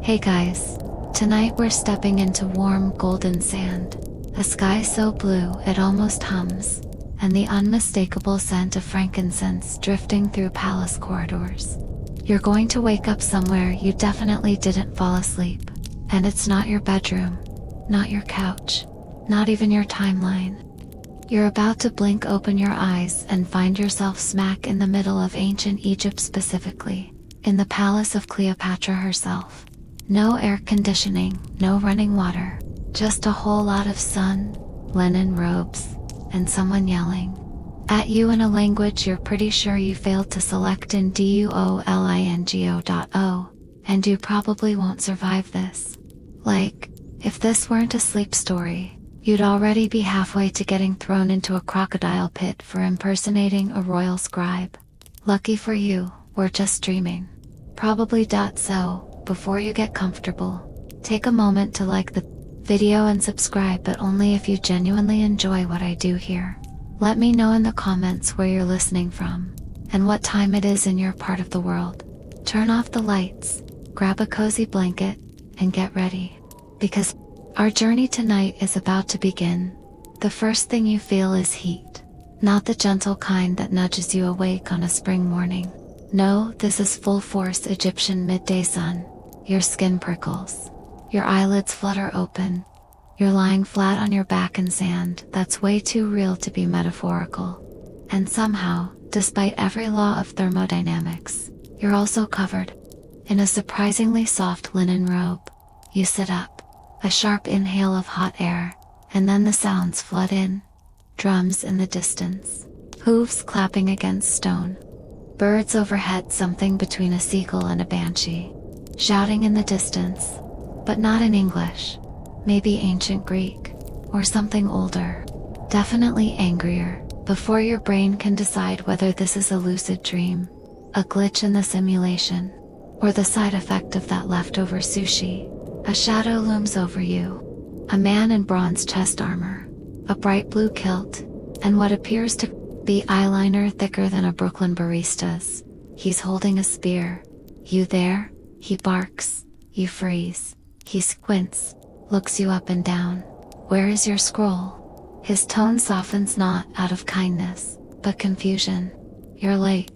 Hey guys, tonight we're stepping into warm golden sand, a sky so blue it almost hums, and the unmistakable scent of frankincense drifting through palace corridors. You're going to wake up somewhere you definitely didn't fall asleep, and it's not your bedroom, not your couch, not even your timeline. You're about to blink open your eyes and find yourself smack in the middle of ancient Egypt, specifically in the palace of Cleopatra herself. No air conditioning, no running water, just a whole lot of sun, linen robes, and someone yelling at you in a language you're pretty sure you failed to select in Duolingo.o, and you probably won't survive this. Like, if this weren't a sleep story, you'd already be halfway to getting thrown into a crocodile pit for impersonating a royal scribe. Lucky for you, we're just dreaming. Probably. So, before you get comfortable, take a moment to like the video and subscribe, but only if you genuinely enjoy what I do here. Let me know in the comments where you're listening from, and what time it is in your part of the world. Turn off the lights, grab a cozy blanket, and get ready, because our journey tonight is about to begin. The first thing you feel is heat. Not the gentle kind that nudges you awake on a spring morning. No, this is full-force Egyptian midday sun. Your skin prickles. Your eyelids flutter open. You're lying flat on your back in sand that's way too real to be metaphorical. And somehow, despite every law of thermodynamics, you're also covered in a surprisingly soft linen robe. You sit up, a sharp inhale of hot air, and then the sounds flood in. Drums in the distance, hooves clapping against stone. Birds overhead, something between a seagull and a banshee. Shouting in the distance, but not in English. Maybe ancient Greek, or something older. Definitely angrier, before your brain can decide whether this is a lucid dream, a glitch in the simulation, or the side effect of that leftover sushi. A shadow looms over you. A man in bronze chest armor, a bright blue kilt, and what appears to be eyeliner thicker than a Brooklyn barista's. He's holding a spear. You there? He barks. You freeze. He squints, looks you up and down. Where is your scroll? His tone softens, not out of kindness, but confusion. You're late.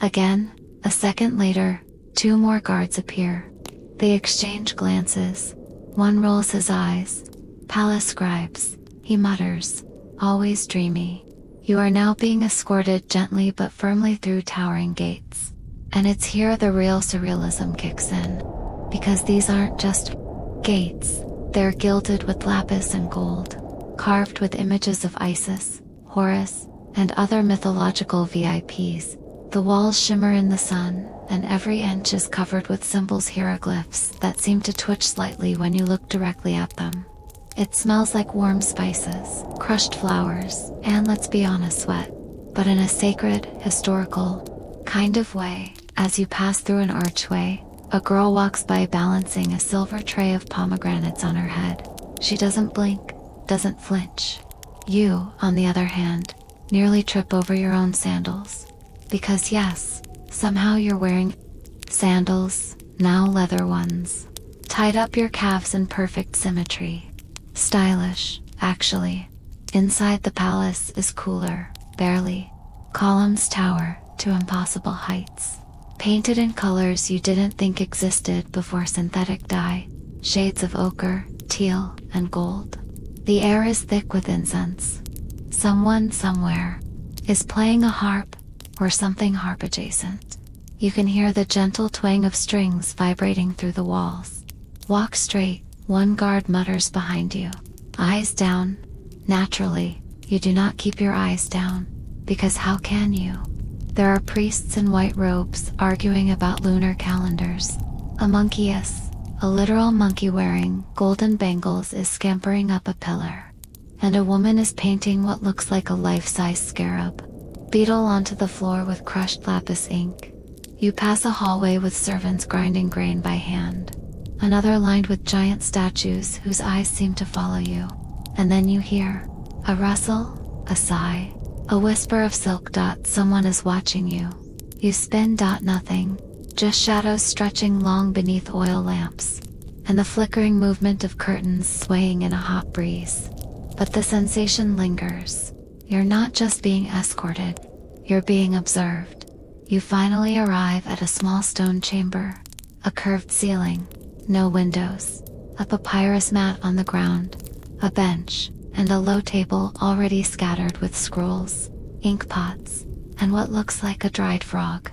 Again. A second later, two more guards appear. They exchange glances. One rolls his eyes. Palace scribes, he mutters, always dreamy. You are now being escorted gently but firmly through towering gates. And it's here the real surrealism kicks in. Because these aren't just gates, they're gilded with lapis and gold, carved with images of Isis, Horus, and other mythological VIPs. The walls shimmer in the sun, and every inch is covered with symbols, hieroglyphs that seem to twitch slightly when you look directly at them. It smells like warm spices, crushed flowers, and let's be honest, sweat. But in a sacred, historical kind of way. As you pass through an archway, a girl walks by balancing a silver tray of pomegranates on her head. She doesn't blink, doesn't flinch. You, on the other hand, nearly trip over your own sandals. Because yes, somehow you're wearing sandals, now leather ones. Tied up your calves in perfect symmetry. Stylish, actually. Inside the palace is cooler, barely. Columns tower to impossible heights. Painted in colors you didn't think existed before synthetic dye. Shades of ochre, teal, and gold. The air is thick with incense. Someone somewhere is playing a harp, or something harp adjacent. You can hear the gentle twang of strings vibrating through the walls. Walk straight, one guard mutters behind you. Eyes down. Naturally, you do not keep your eyes down, because how can you? There are priests in white robes arguing about lunar calendars. A monkeyess, a literal monkey wearing golden bangles, is scampering up a pillar. And a woman is painting what looks like a life-size scarab. Beetle onto the floor with crushed lapis ink. You pass a hallway with servants grinding grain by hand. Another lined with giant statues whose eyes seem to follow you. And then you hear a rustle, a sigh, a whisper of silk. Someone is watching you. You spin. Nothing, just shadows stretching long beneath oil lamps. and the flickering movement of curtains swaying in a hot breeze. But the sensation lingers. You're not just being escorted, you're being observed. You finally arrive at a small stone chamber, a curved ceiling, no windows, a papyrus mat on the ground, a bench, and a low table already scattered with scrolls, ink pots, and what looks like a dried frog.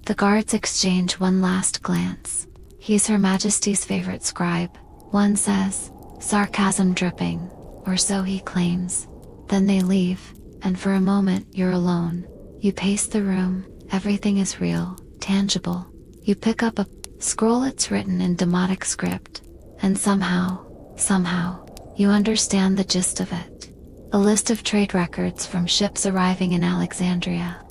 The guards exchange one last glance. He's Her Majesty's favorite scribe, one says, sarcasm dripping, or so he claims. Then they leave, and for a moment you're alone. You pace the room, everything is real, tangible. You pick up a scroll, it's written in Demotic script, and somehow, you understand the gist of it. A list of trade records from ships arriving in Alexandria.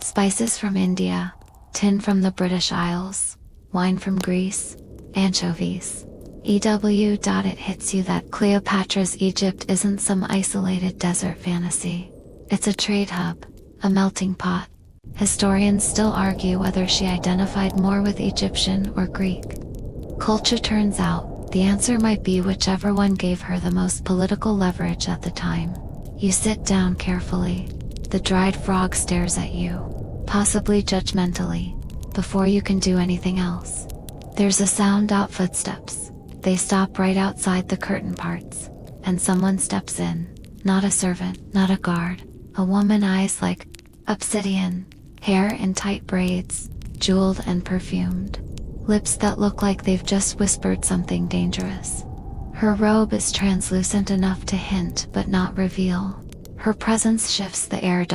Spices from India, tin from the British Isles, wine from Greece, anchovies. It hits you that Cleopatra's Egypt isn't some isolated desert fantasy. It's a trade hub, a melting pot. Historians still argue whether she identified more with Egyptian or Greek culture. Turns out, the answer might be whichever one gave her the most political leverage at the time. You sit down carefully. The dried frog stares at you, possibly judgmentally, before you can do anything else. There's a sound out, footsteps. They stop right outside the curtain parts, and someone steps in. Not a servant, not a guard. A woman, eyes like obsidian, hair in tight braids, jeweled and perfumed. Lips that look like they've just whispered something dangerous. Her robe is translucent enough to hint but not reveal. Her presence shifts the air.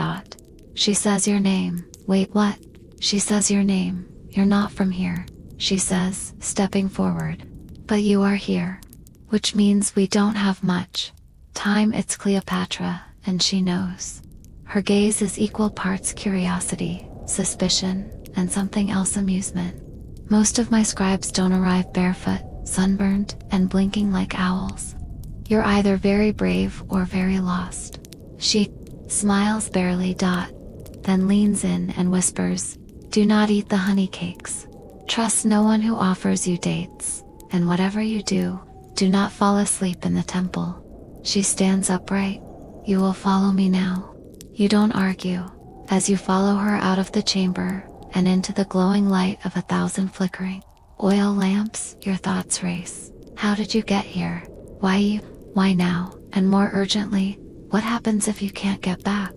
She says your name. Wait, what? She says your name. You're not from here, she says, stepping forward. But you are here. Which means we don't have much time. It's Cleopatra, and she knows. Her gaze is equal parts curiosity, suspicion, and something else, amusement. Most of my scribes don't arrive barefoot, sunburned, and blinking like owls. You're either very brave or very lost. She smiles barely. Then leans in and whispers, do not eat the honey cakes. Trust no one who offers you dates. And whatever you do, do not fall asleep in the temple. She stands upright. You will follow me now. You don't argue. As you follow her out of the chamber, and into the glowing light of 1,000 flickering oil lamps, your thoughts race. How did you get here? Why you? Why now? And more urgently, what happens if you can't get back?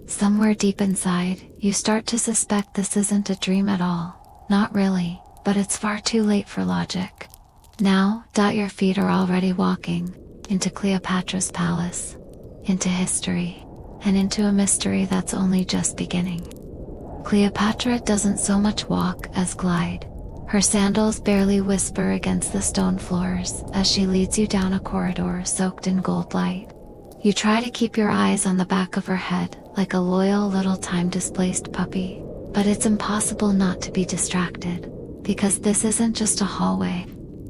Somewhere deep inside, you start to suspect this isn't a dream at all. Not really, but it's far too late for logic. Now, your feet are already walking into Cleopatra's palace, into history, and into a mystery that's only just beginning. Cleopatra doesn't so much walk as glide. Her sandals barely whisper against the stone floors as she leads you down a corridor soaked in gold light. You try to keep your eyes on the back of her head like a loyal little time-displaced puppy, but it's impossible not to be distracted, because this isn't just a hallway.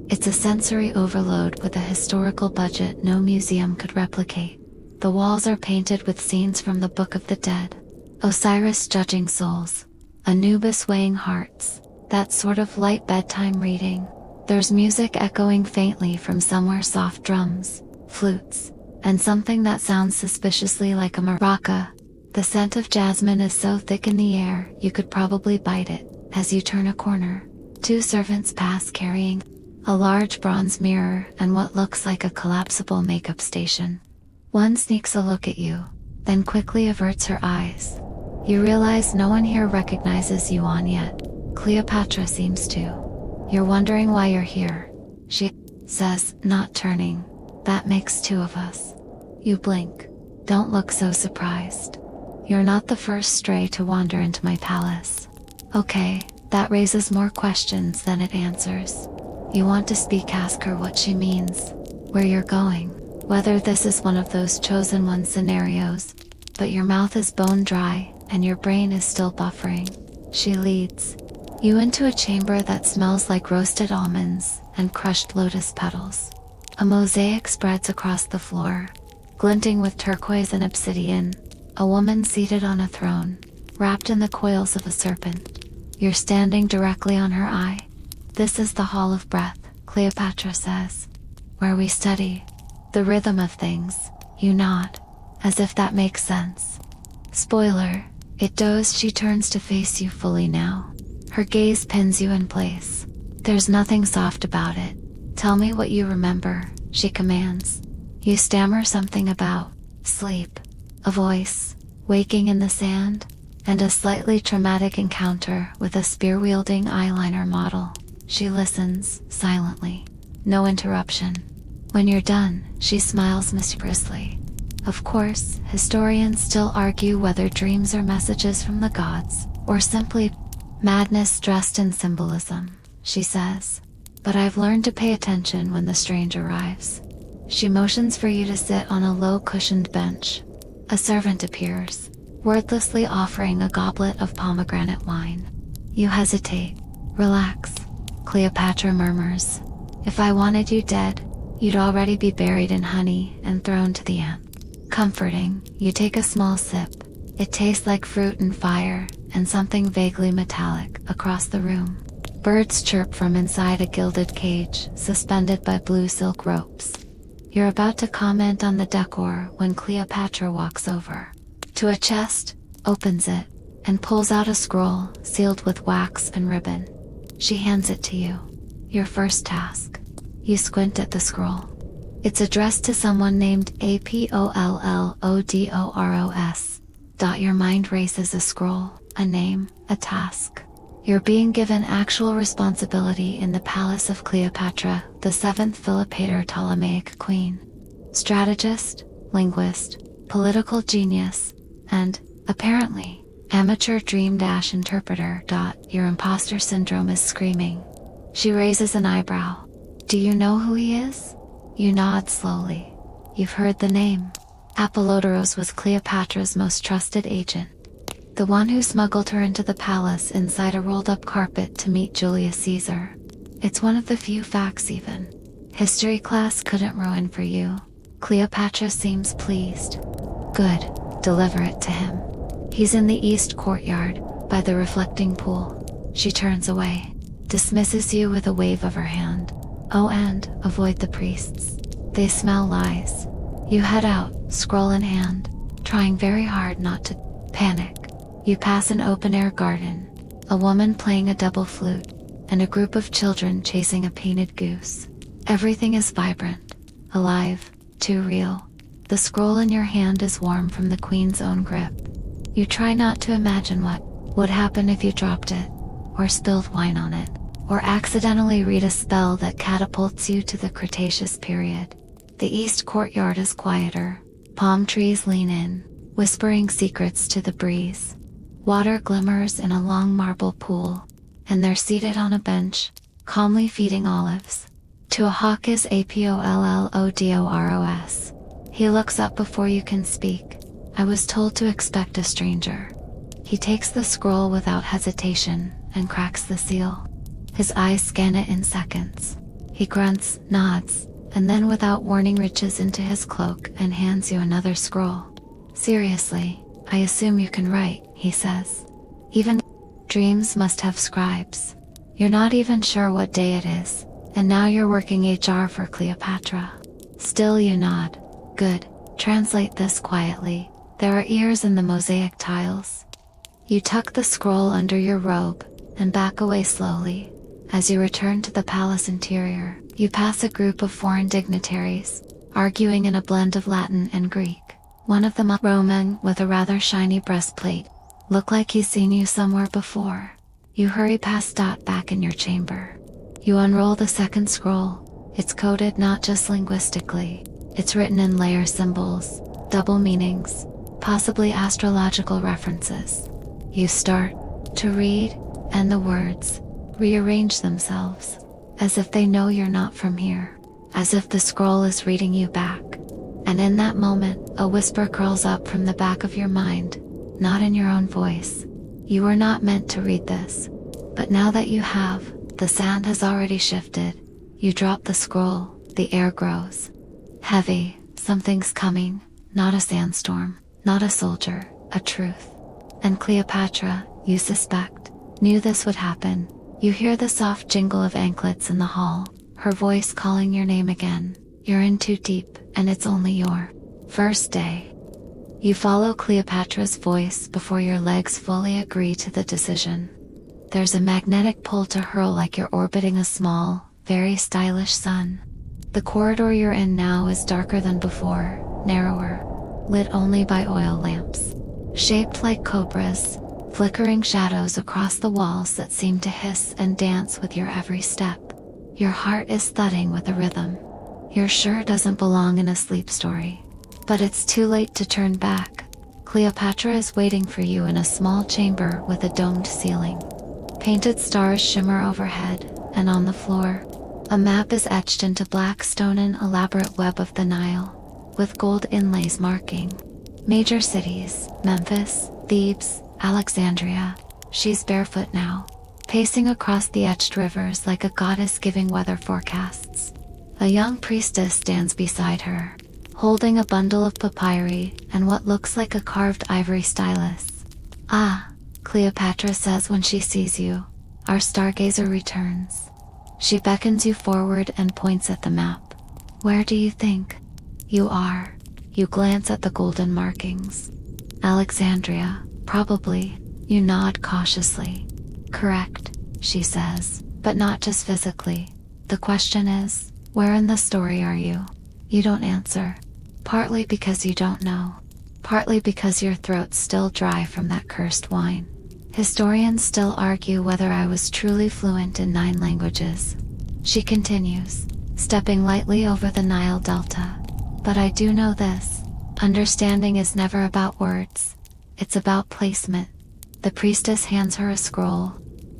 It's a sensory overload with a historical budget no museum could replicate. The walls are painted with scenes from the Book of the Dead. Osiris judging souls, Anubis weighing hearts, that sort of light bedtime reading. There's music echoing faintly from somewhere, soft drums, flutes, and something that sounds suspiciously like a maraca. The scent of jasmine is so thick in the air you could probably bite it. As you turn a corner, 2 servants pass carrying a large bronze mirror and what looks like a collapsible makeup station. One sneaks a look at you, then quickly averts her eyes. You realize no one here recognizes you on yet. Cleopatra seems to. You're wondering why you're here. She says, not turning. That makes 2 of us. You blink. Don't look so surprised. You're not the first stray to wander into my palace. Okay, that raises more questions than it answers. You want to speak, ask her what she means, where you're going, whether this is one of those chosen one scenarios, but your mouth is bone dry, and your brain is still buffering. She leads you into a chamber that smells like roasted almonds and crushed lotus petals. A mosaic spreads across the floor, glinting with turquoise and obsidian. A woman seated on a throne, wrapped in the coils of a serpent. You're standing directly on her eye. This is the Hall of Breath, Cleopatra says. Where we study the rhythm of things. You nod, as if that makes sense. Spoiler, it does. She turns to face you fully now. Her gaze pins you in place. There's nothing soft about it. Tell me what you remember, she commands. You stammer something about sleep, a voice, waking in the sand, and a slightly traumatic encounter with a spear-wielding eyeliner model. She listens, silently. No interruption. When you're done, she smiles mischievously. Of course, historians still argue whether dreams are messages from the gods, or simply madness dressed in symbolism, she says. But I've learned to pay attention when the strange arrives. She motions for you to sit on a low-cushioned bench. A servant appears, wordlessly offering a goblet of pomegranate wine. You hesitate. Relax, Cleopatra murmurs. If I wanted you dead, you'd already be buried in honey and thrown to the ant. Comforting, you take a small sip. It tastes like fruit and fire, and something vaguely metallic across the room. Birds chirp from inside a gilded cage, suspended by blue silk ropes. You're about to comment on the decor when Cleopatra walks over to a chest, opens it, and pulls out a scroll sealed with wax and ribbon. She hands it to you. Your first task. You squint at the scroll. It's addressed to someone named Apollodoros. Your mind races. A scroll, a name, a task. You're being given actual responsibility in the palace of Cleopatra, the 7th Philopator Ptolemaic queen. Strategist, linguist, political genius, and, apparently, amateur dream-interpreter. Your imposter syndrome is screaming. She raises an eyebrow. Do you know who he is? You nod slowly. You've heard the name. Apollodoros was Cleopatra's most trusted agent. The one who smuggled her into the palace inside a rolled-up carpet to meet Julius Caesar. It's one of the few facts even history class couldn't ruin for you. Cleopatra seems pleased. Good, deliver it to him. He's in the east courtyard, by the reflecting pool. She turns away, dismisses you with a wave of her hand. Oh, and avoid the priests. They smell lies. You head out, scroll in hand, trying very hard not to panic. You pass an open-air garden, a woman playing a double flute, and a group of children chasing a painted goose. Everything is vibrant, alive, too real. The scroll in your hand is warm from the queen's own grip. You try not to imagine what would happen if you dropped it, or spilled wine on it, or accidentally read a spell that catapults you to the Cretaceous period. The east courtyard is quieter. Palm trees lean in, whispering secrets to the breeze. Water glimmers in a long marble pool, and they're seated on a bench, calmly feeding olives. To a hawk is Apollodoros. He looks up before you can speak. I was told to expect a stranger. He takes the scroll without hesitation and cracks the seal. His eyes scan it in seconds. He grunts, nods, and then without warning reaches into his cloak and hands you another scroll. Seriously, I assume you can write, he says. Even dreams must have scribes. You're not even sure what day it is, and now you're working HR for Cleopatra. Still you nod. Good, translate this quietly. There are ears in the mosaic tiles. You tuck the scroll under your robe, and back away slowly. As you return to the palace interior, you pass a group of foreign dignitaries, arguing in a blend of Latin and Greek. One of them, a Roman with a rather shiny breastplate, look like he's seen you somewhere before. You hurry past. Back in your chamber. You unroll the second scroll. It's coded not just linguistically. It's written in layer symbols, double meanings, possibly astrological references. You start to read, and the words rearrange themselves, as if they know you're not from here, as if the scroll is reading you back. And in that moment, a whisper curls up from the back of your mind, not in your own voice. You were not meant to read this. But now that you have, the sand has already shifted. You drop the scroll, the air grows heavy. Something's coming, not a sandstorm, not a soldier, a truth. And Cleopatra, you suspect, knew this would happen. You hear the soft jingle of anklets in the hall, her voice calling your name again. You're in too deep, and it's only your first day. You follow Cleopatra's voice before your legs fully agree to the decision. There's a magnetic pull to hurl like you're orbiting a small, very stylish sun. The corridor you're in now is darker than before, narrower, lit only by oil lamps. Shaped like cobras, flickering shadows across the walls that seem to hiss and dance with your every step. Your heart is thudding with a rhythm. You're sure it doesn't belong in a sleep story. But it's too late to turn back. Cleopatra is waiting for you in a small chamber with a domed ceiling. Painted stars shimmer overhead, and on the floor, a map is etched into black stone, an elaborate web of the Nile, with gold inlays marking major cities: Memphis, Thebes, Alexandria. She's barefoot now, pacing across the etched rivers like a goddess giving weather forecasts. A young priestess stands beside her, holding a bundle of papyri and what looks like a carved ivory stylus. "Ah," Cleopatra says when she sees you. "Our stargazer returns." She beckons you forward and points at the map. "Where do you think you are?" You glance at the golden markings. "Alexandria, probably." You nod cautiously. "Correct," she says, "but not just physically. The question is, where in the story are you?" You don't answer. Partly because you don't know. Partly because your throat's still dry from that cursed wine. Historians still argue whether I was truly fluent in 9 languages. She continues, stepping lightly over the Nile Delta. "But I do know this. Understanding is never about words. It's about placement." The priestess hands her a scroll.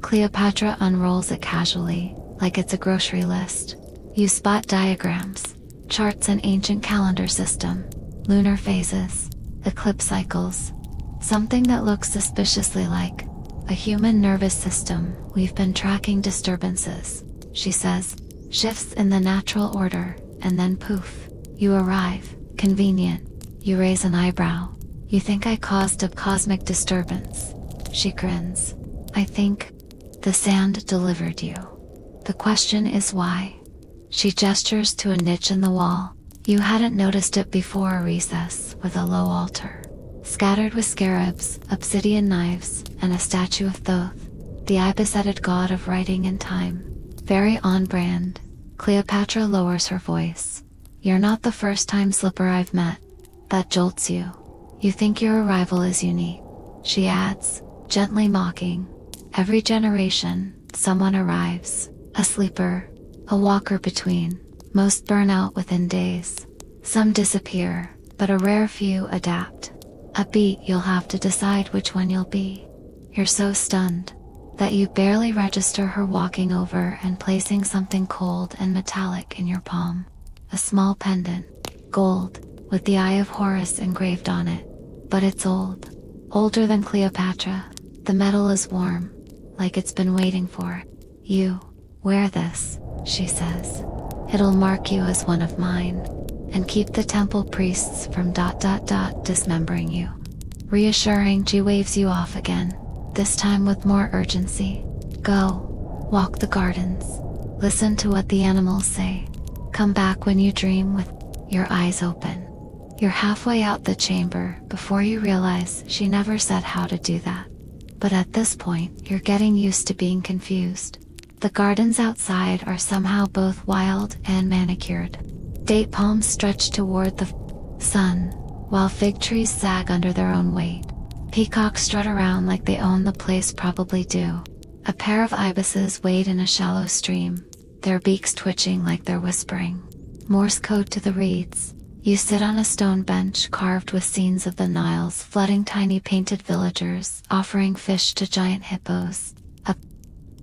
Cleopatra unrolls it casually, like it's a grocery list. You spot diagrams, charts, an ancient calendar system, lunar phases, eclipse cycles. Something that looks suspiciously like a human nervous system. "We've been tracking disturbances," she says. "Shifts in the natural order, and then poof, you arrive. Convenient." You raise an eyebrow. "You think I caused a cosmic disturbance?" She grins. "I think the sand delivered you. The question is why?" She gestures to a niche in the wall. You hadn't noticed it before, a recess with a low altar, scattered with scarabs, obsidian knives, and a statue of Thoth, the ibis-headed god of writing and time. Very on brand. Cleopatra lowers her voice. "You're not the first time slipper I've met. That jolts you. You think your arrival is unique." She adds, gently mocking, "Every generation, someone arrives. A sleeper, a walker between. Most burn out within days. Some disappear, but a rare few adapt. A beat, you'll have to decide which one you'll be." You're so stunned that you barely register her walking over and placing something cold and metallic in your palm. A small pendant, gold, with the Eye of Horus engraved on it. But it's old. Older than Cleopatra. The metal is warm, like it's been waiting for it. "You wear this," she says. "It'll mark you as one of mine, and keep the temple priests from dismembering you." Reassuring, she waves you off again, this time with more urgency. "Go, walk the gardens. Listen to what the animals say. Come back when you dream with your eyes open." You're halfway out the chamber before you realize she never said how to do that. But at this point, you're getting used to being confused. The gardens outside are somehow both wild and manicured. Date palms stretch toward the sun, while fig trees sag under their own weight. Peacocks strut around like they own the place, probably do. A pair of ibises wade in a shallow stream, their beaks twitching like they're whispering Morse code to the reeds. You sit on a stone bench carved with scenes of the Nile's flooding, tiny painted villagers offering fish to giant hippos. A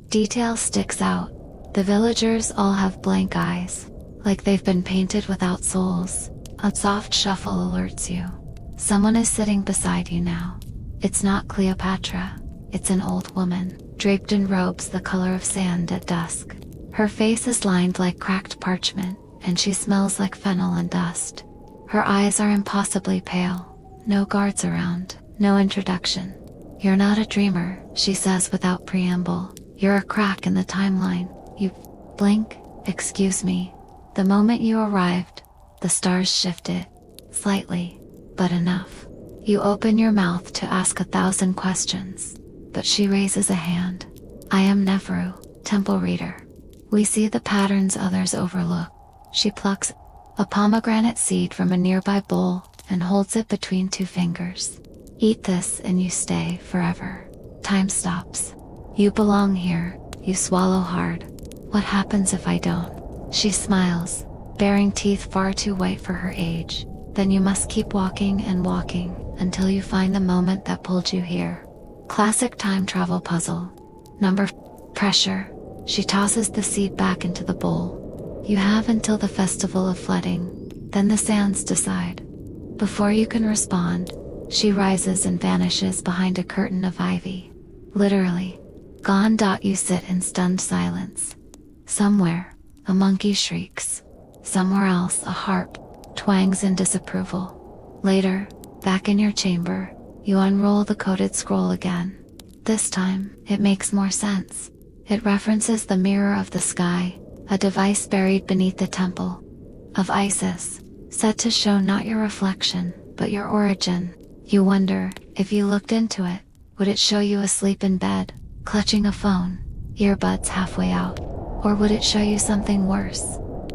detail sticks out. The villagers all have blank eyes, like they've been painted without souls. A soft shuffle alerts you. Someone is sitting beside you now. It's not Cleopatra. It's an old woman, draped in robes the color of sand at dusk. Her face is lined like cracked parchment, and she smells like fennel and dust. Her eyes are impossibly pale. No guards around, no introduction. "You're not a dreamer," she says without preamble. "You're a crack in the timeline. You blink, Excuse me. The moment you arrived, the stars shifted. Slightly, but enough. You open your mouth to ask 1,000 questions, but she raises a hand. I am Neferu, temple reader. We see the patterns others overlook. She plucks a pomegranate seed from a nearby bowl and holds it between 2 fingers. Eat this and you stay forever. Time stops. You belong here. You swallow hard. What happens if I don't? She smiles, baring teeth far too white for her age. Then you must keep walking and walking until you find the moment that pulled you here. Classic time travel puzzle. Number pressure. She tosses the seed back into the bowl. You have until the festival of flooding. Then the sands decide. Before you can respond, she rises and vanishes behind a curtain of ivy. Literally. Gone. You sit in stunned silence. Somewhere, a monkey shrieks. Somewhere else, a harp twangs in disapproval. Later, back in your chamber, you unroll the coded scroll again. This time, it makes more sense. It references the mirror of the sky, a device buried beneath the temple of Isis, set to show not your reflection, but your origin. You wonder, if you looked into it, would it show you asleep in bed, clutching a phone, earbuds halfway out? Or would it show you something worse?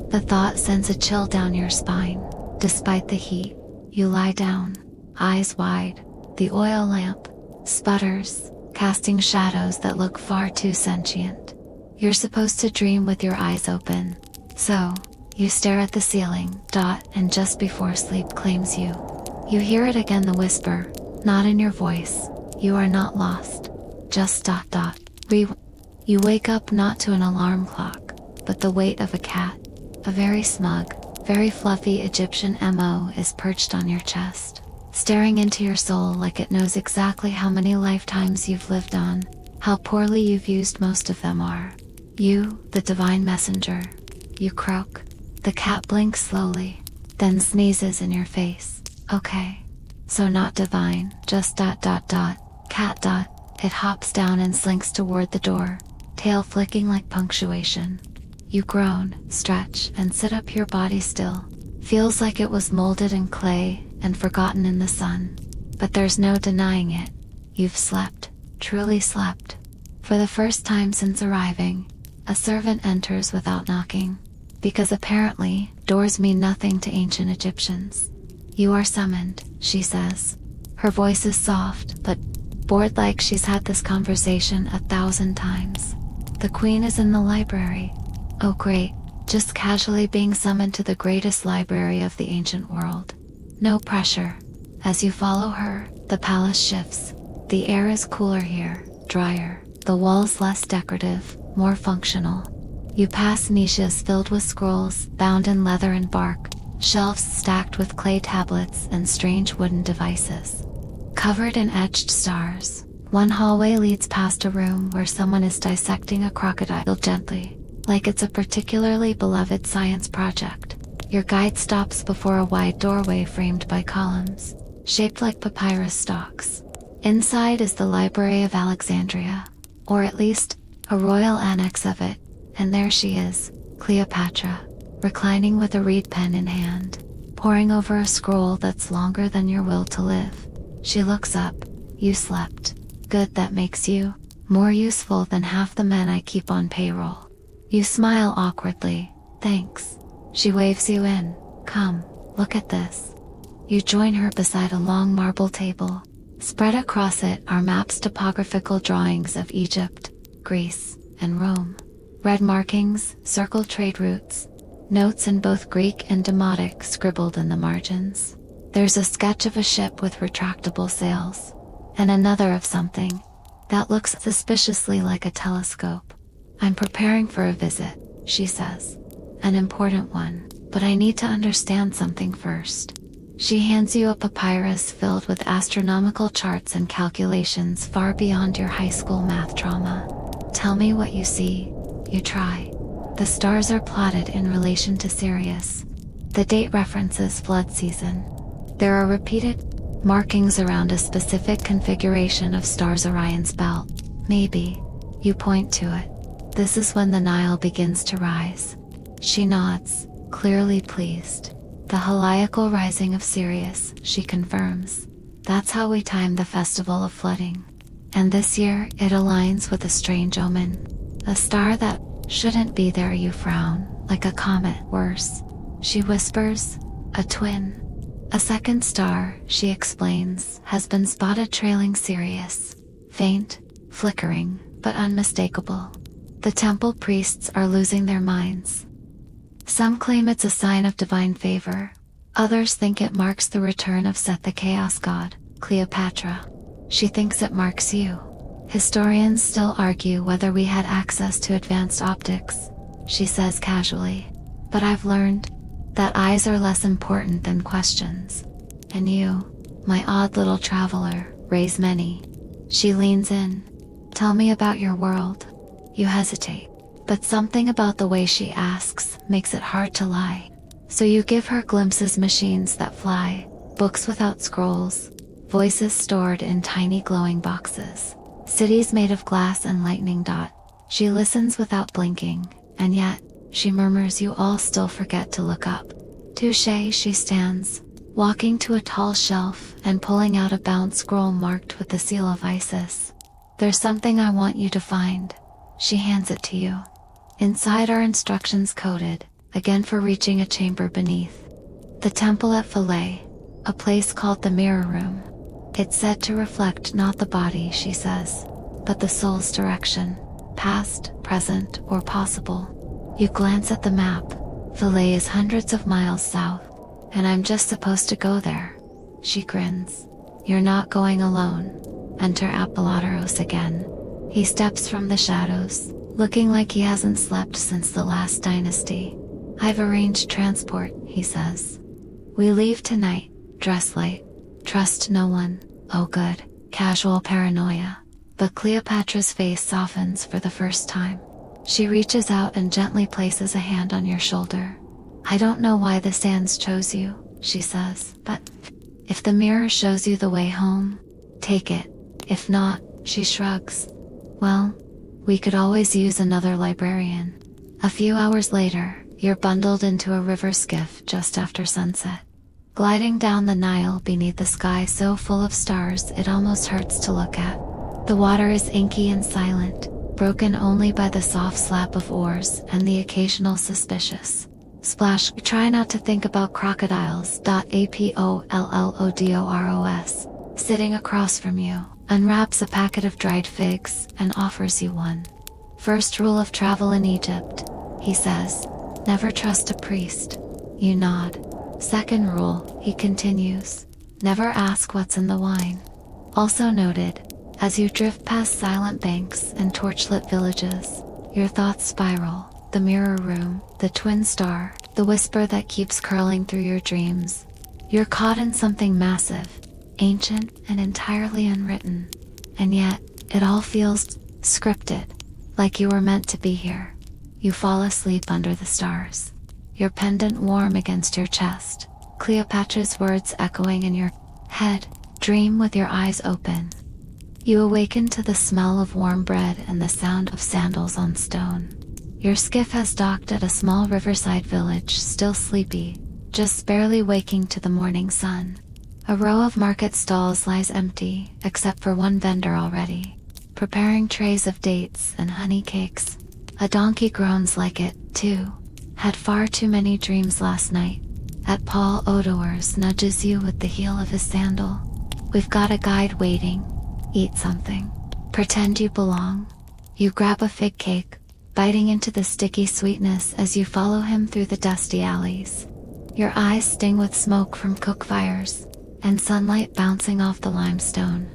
The thought sends a chill down your spine. Despite the heat, you lie down, eyes wide. The oil lamp sputters, casting shadows that look far too sentient. You're supposed to dream with your eyes open. So, you stare at the ceiling, and just before sleep claims you. You hear it again, the whisper, not in your voice. You are not lost. Just ... You wake up not to an alarm clock, but the weight of a cat. A very smug, very fluffy Egyptian MO is perched on your chest, staring into your soul like it knows exactly how many lifetimes you've lived on, how poorly you've used most of them are. You, the divine messenger. You croak. The cat blinks slowly, then sneezes in your face. Okay. So not divine, just ... Cat ... It hops down and slinks toward the door, tail flicking like punctuation. You groan, stretch, and sit up, your body still. Feels like it was molded in clay and forgotten in the sun. But there's no denying it. You've slept, truly slept. For the first time since arriving, a servant enters without knocking. Because apparently, doors mean nothing to ancient Egyptians. You are summoned, she says. Her voice is soft, but bored, like she's had this conversation 1,000 times. The queen is in the library. Oh great, just casually being summoned to the greatest library of the ancient world. No pressure. As you follow her, the palace shifts. The air is cooler here, drier. The walls less decorative, more functional. You pass niches filled with scrolls, bound in leather and bark, shelves stacked with clay tablets and strange wooden devices. Covered in etched stars, one hallway leads past a room where someone is dissecting a crocodile gently, like it's a particularly beloved science project. Your guide stops before a wide doorway framed by columns, shaped like papyrus stalks. Inside is the Library of Alexandria, or at least, a royal annex of it, and there she is, Cleopatra, reclining with a reed pen in hand, poring over a scroll that's longer than your will to live. She looks up. You slept. Good, that makes you more useful than half the men I keep on payroll. You smile awkwardly. Thanks. She waves you in. Come, look at this. You join her beside a long marble table. Spread across it are maps, topographical drawings of Egypt, Greece, and Rome. Red markings, circled trade routes. Notes in both Greek and Demotic scribbled in the margins. There's a sketch of a ship with retractable sails, and another of something that looks suspiciously like a telescope. I'm preparing for a visit, she says. An important one, but I need to understand something first. She hands you a papyrus filled with astronomical charts and calculations far beyond your high school math trauma. Tell me what you see. You try. The stars are plotted in relation to Sirius. The date references flood season. There are repeated markings around a specific configuration of stars, Orion's belt. Maybe. You point to it. This is when the Nile begins to rise. She nods, clearly pleased. The heliacal rising of Sirius, she confirms. That's how we time the festival of flooding. And this year, it aligns with a strange omen. A star that shouldn't be there. You frown, like a comet. Worse, she whispers, a twin. A second star, she explains, has been spotted trailing Sirius. Faint, flickering, but unmistakable. The temple priests are losing their minds. Some claim it's a sign of divine favor. Others think it marks the return of Seth, the chaos god, Cleopatra. She thinks it marks you. Historians still argue whether we had access to advanced optics, she says casually. But I've learned that eyes are less important than questions. And you, my odd little traveler, raise many. She leans in. Tell me about your world. You hesitate. But something about the way she asks makes it hard to lie. So you give her glimpses, machines that fly, books without scrolls, voices stored in tiny glowing boxes, cities made of glass and lightning. She listens without blinking, and yet, she murmurs, you all still forget to look up. Touché, she stands, walking to a tall shelf and pulling out a bound scroll marked with the seal of Isis. There's something I want you to find. She hands it to you. Inside are instructions coded, again for reaching a chamber beneath. The temple at Philae, a place called the Mirror Room. It's said to reflect not the body, she says, but the soul's direction, past, present, or possible. You glance at the map. Philae is hundreds of miles south, and I'm just supposed to go there. She grins. You're not going alone. Enter Apollodoros again. He steps from the shadows, looking like he hasn't slept since the last dynasty. I've arranged transport, he says. We leave tonight, dress light. Trust no one. Oh good, casual paranoia. But Cleopatra's face softens for the first time. She reaches out and gently places a hand on your shoulder. I don't know why the sands chose you, she says, but if the mirror shows you the way home, take it. If not, she shrugs. Well, we could always use another librarian. A few hours later, you're bundled into a river skiff just after sunset, gliding down the Nile beneath a sky so full of stars it almost hurts to look at. The water is inky and silent, broken only by the soft slap of oars and the occasional suspicious splash. Try not to think about crocodiles. Apollodoros, sitting across from you, unwraps a packet of dried figs and offers you one. First rule of travel in Egypt, he says, never trust a priest. You nod. Second rule, he continues, never ask what's in the wine. Also noted, as you drift past silent banks and torchlit villages, your thoughts spiral. The mirror room, the twin star, the whisper that keeps curling through your dreams. You're caught in something massive, ancient and entirely unwritten. And yet, it all feels scripted, like you were meant to be here. You fall asleep under the stars, your pendant warm against your chest, Cleopatra's words echoing in your head. Dream with your eyes open. You awaken to the smell of warm bread and the sound of sandals on stone. Your skiff has docked at a small riverside village, still sleepy, just barely waking to the morning sun. A row of market stalls lies empty, except for one vendor already, preparing trays of dates and honey cakes. A donkey groans like it, too. Had far too many dreams last night. Apollodoros nudges you with the heel of his sandal. We've got a guide waiting. Eat something. Pretend you belong. You grab a fig cake, biting into the sticky sweetness as you follow him through the dusty alleys. Your eyes sting with smoke from cook fires, and sunlight bouncing off the limestone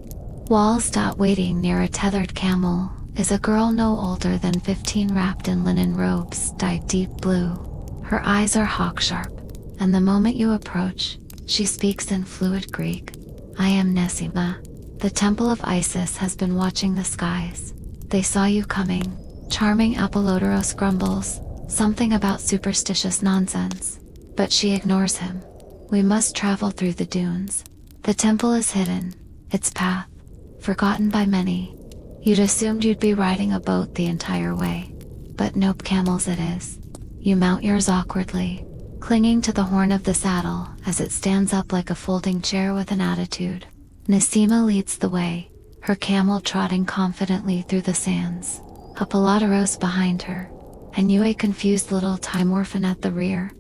walls. Waiting near a tethered camel is a girl no older than 15, wrapped in linen robes dyed deep blue. Her eyes are hawk-sharp, and the moment you approach, she speaks in fluid Greek. I am Nesima. The temple of Isis has been watching the skies. They saw you coming. Charming Apollodoros grumbles, something about superstitious nonsense. But she ignores him. We must travel through the dunes. The temple is hidden, its path, forgotten by many. You'd assumed you'd be riding a boat the entire way. But nope, camels it is. You mount yours awkwardly, clinging to the horn of the saddle as it stands up like a folding chair with an attitude. Nasima leads the way, her camel trotting confidently through the sands, Hippolytos behind her, and you a confused little time orphan at the rear,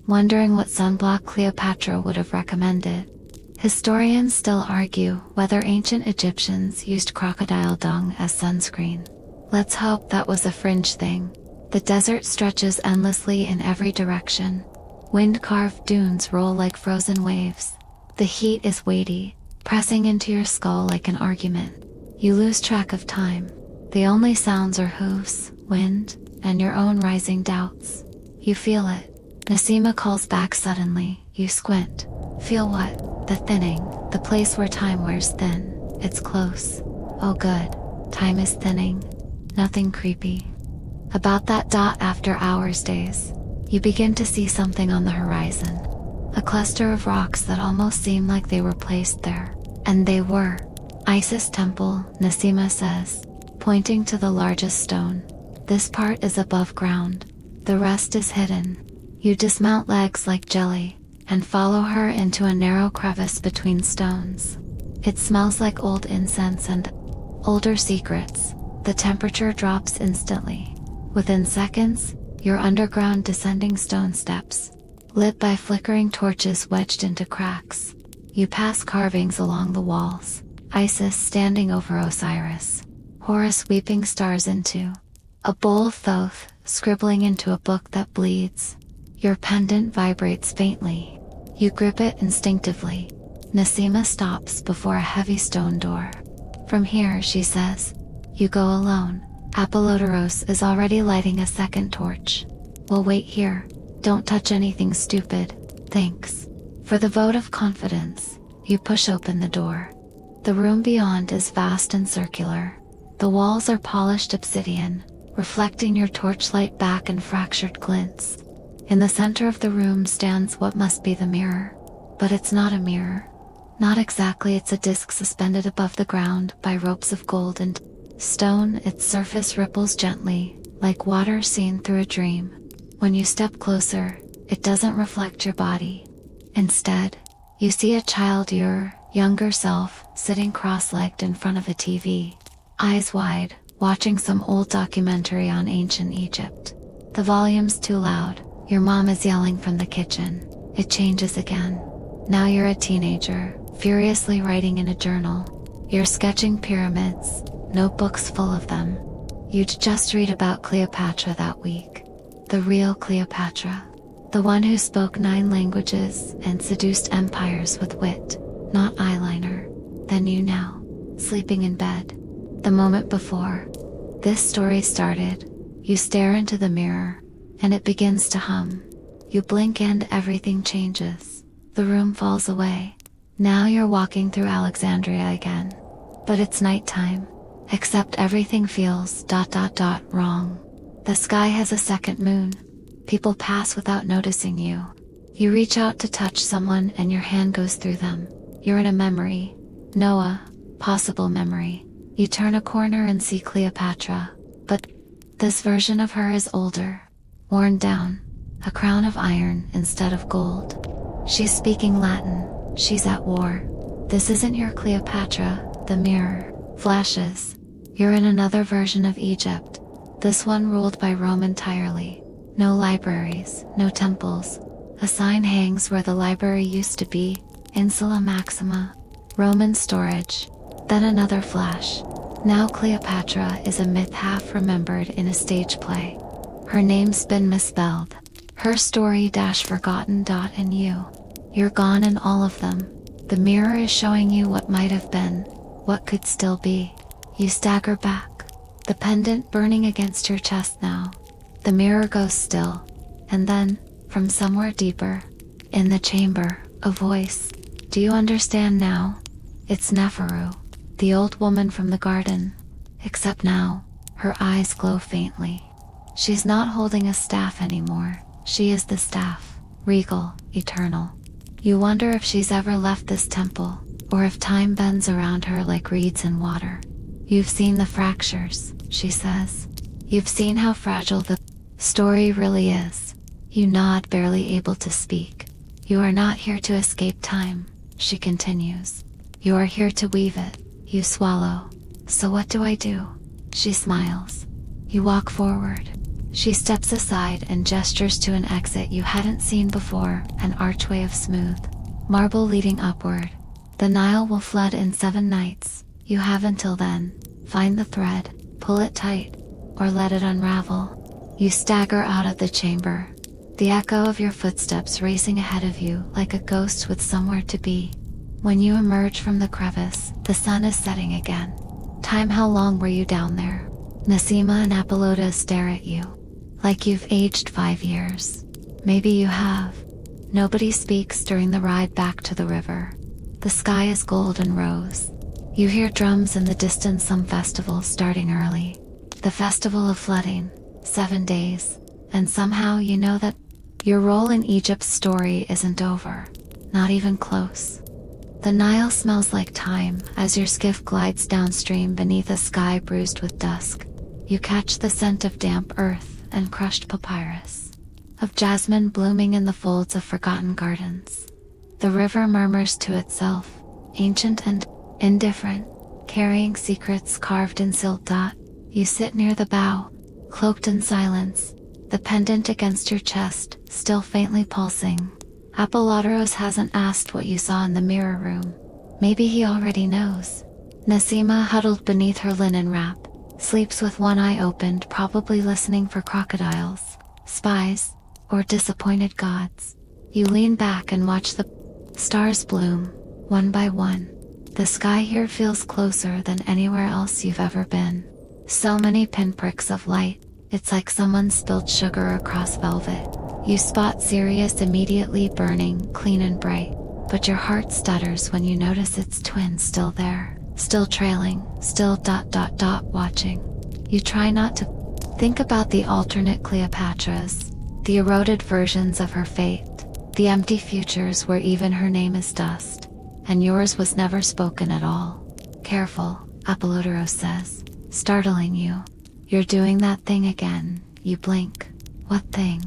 wondering what sunblock Cleopatra would have recommended. Historians still argue whether ancient Egyptians used crocodile dung as sunscreen. Let's hope that was a fringe thing. The desert stretches endlessly in every direction. Wind-carved dunes roll like frozen waves. The heat is weighty, pressing into your skull like an argument. You lose track of time. The only sounds are hooves, wind, and your own rising doubts. You feel it. Nasima calls back suddenly. You squint. Feel what? The thinning. The place where time wears thin. It's close. Oh good. Time is thinning. Nothing creepy about that dot after hours days. You begin to see something on the horizon. A cluster of rocks that almost seem like they were placed there. And they were. Isis Temple, Nasima says, pointing to the largest stone. This part is above ground. The rest is hidden. You dismount legs like jelly, and follow her into a narrow crevice between stones. It smells like old incense and older secrets. The temperature drops instantly. Within seconds, you're underground descending stone steps, lit by flickering torches wedged into cracks. You pass carvings along the walls. Isis standing over Osiris. Horus weeping stars into a bowl of Thoth, scribbling into a book that bleeds. Your pendant vibrates faintly. You grip it instinctively. Nasima stops before a heavy stone door. From here, she says. You go alone. Apollodoros is already lighting a second torch. We'll wait here. Don't touch anything stupid. Thanks. For the vote of confidence, you push open the door. The room beyond is vast and circular. The walls are polished obsidian, reflecting your torchlight back in fractured glints. In the center of the room stands what must be the mirror. But it's not a mirror. Not exactly. It's a disc suspended above the ground by ropes of gold and stone. Its surface ripples gently, like water seen through a dream. When you step closer, it doesn't reflect your body. Instead, you see a child, your younger self, sitting cross-legged in front of a TV, eyes wide, watching some old documentary on ancient Egypt. The volume's too loud. Your mom is yelling from the kitchen. It changes again. Now you're a teenager, furiously writing in a journal. You're sketching pyramids, notebooks full of them. You'd just read about Cleopatra that week. The real Cleopatra. The one who spoke 9 languages and seduced empires with wit, not eyeliner. Then you now, sleeping in bed. The moment before this story started, you stare into the mirror, and it begins to hum. You blink and everything changes. The room falls away. Now you're walking through Alexandria again. But it's nighttime. Except everything feels ... wrong. The sky has a second moon. People pass without noticing you. You reach out to touch someone and your hand goes through them. You're in a memory. Noah, possible memory. You turn a corner and see Cleopatra. But this version of her is older. Worn down. A crown of iron instead of gold. She's speaking Latin. She's at war. This isn't your Cleopatra. The mirror flashes. You're in another version of Egypt. This one ruled by Rome entirely. No libraries, no temples. A sign hangs where the library used to be, Insula Maxima. Roman storage. Then another flash. Now Cleopatra is a myth half remembered in a stage play. Her name's been misspelled. Her story forgotten. And you're gone in all of them. The mirror is showing you what might have been, what could still be. You stagger back, the pendant burning against your chest now. The mirror goes still, and then, from somewhere deeper, in the chamber, a voice. Do you understand now? It's Neferu, the old woman from the garden. Except now, her eyes glow faintly. She's not holding a staff anymore. She is the staff, regal, eternal. You wonder if she's ever left this temple, or if time bends around her like reeds in water. You've seen the fractures, she says. You've seen how fragile the story really is. You nod, barely able to speak. You are not here to escape time, she continues. You are here to weave it. You swallow. So what do I do? She smiles. You walk forward. She steps aside and gestures to an exit you hadn't seen before, an archway of smooth marble leading upward. The Nile will flood in 7 nights. You have until then. Find the thread, pull it tight, or let it unravel. You stagger out of the chamber, the echo of your footsteps racing ahead of you like a ghost with somewhere to be. When you emerge from the crevice, the sun is setting again. Time, how long were you down there? Nasima and Apolloda stare at you, like you've aged 5 years. Maybe you have. Nobody speaks during the ride back to the river. The sky is gold and rose. You hear drums in the distance, some festival starting early. The festival of flooding, 7 days. And somehow you know that your role in Egypt's story isn't over. Not even close. The Nile smells like time as your skiff glides downstream beneath a sky bruised with dusk. You catch the scent of damp earth and crushed papyrus, of jasmine blooming in the folds of forgotten gardens. The river murmurs to itself, ancient and indifferent, carrying secrets carved in silk. You sit near the bow, cloaked in silence, the pendant against your chest still faintly pulsing. Apollodorus hasn't asked what you saw in the mirror room. Maybe he already knows. Nasima, huddled beneath her linen wrap, sleeps with one eye opened, probably listening for crocodiles, spies, or disappointed gods. You lean back and watch the stars bloom, one by one. The sky here feels closer than anywhere else you've ever been. So many pinpricks of light, it's like someone spilled sugar across velvet. You spot Sirius immediately, burning, clean and bright, but your heart stutters when you notice its twin still there, still trailing, still watching. You try not to think about the alternate Cleopatras, the eroded versions of her fate, the empty futures where even her name is dust, and yours was never spoken at all. Careful, Apollodorus says, startling you. You're doing that thing again. You blink. What thing?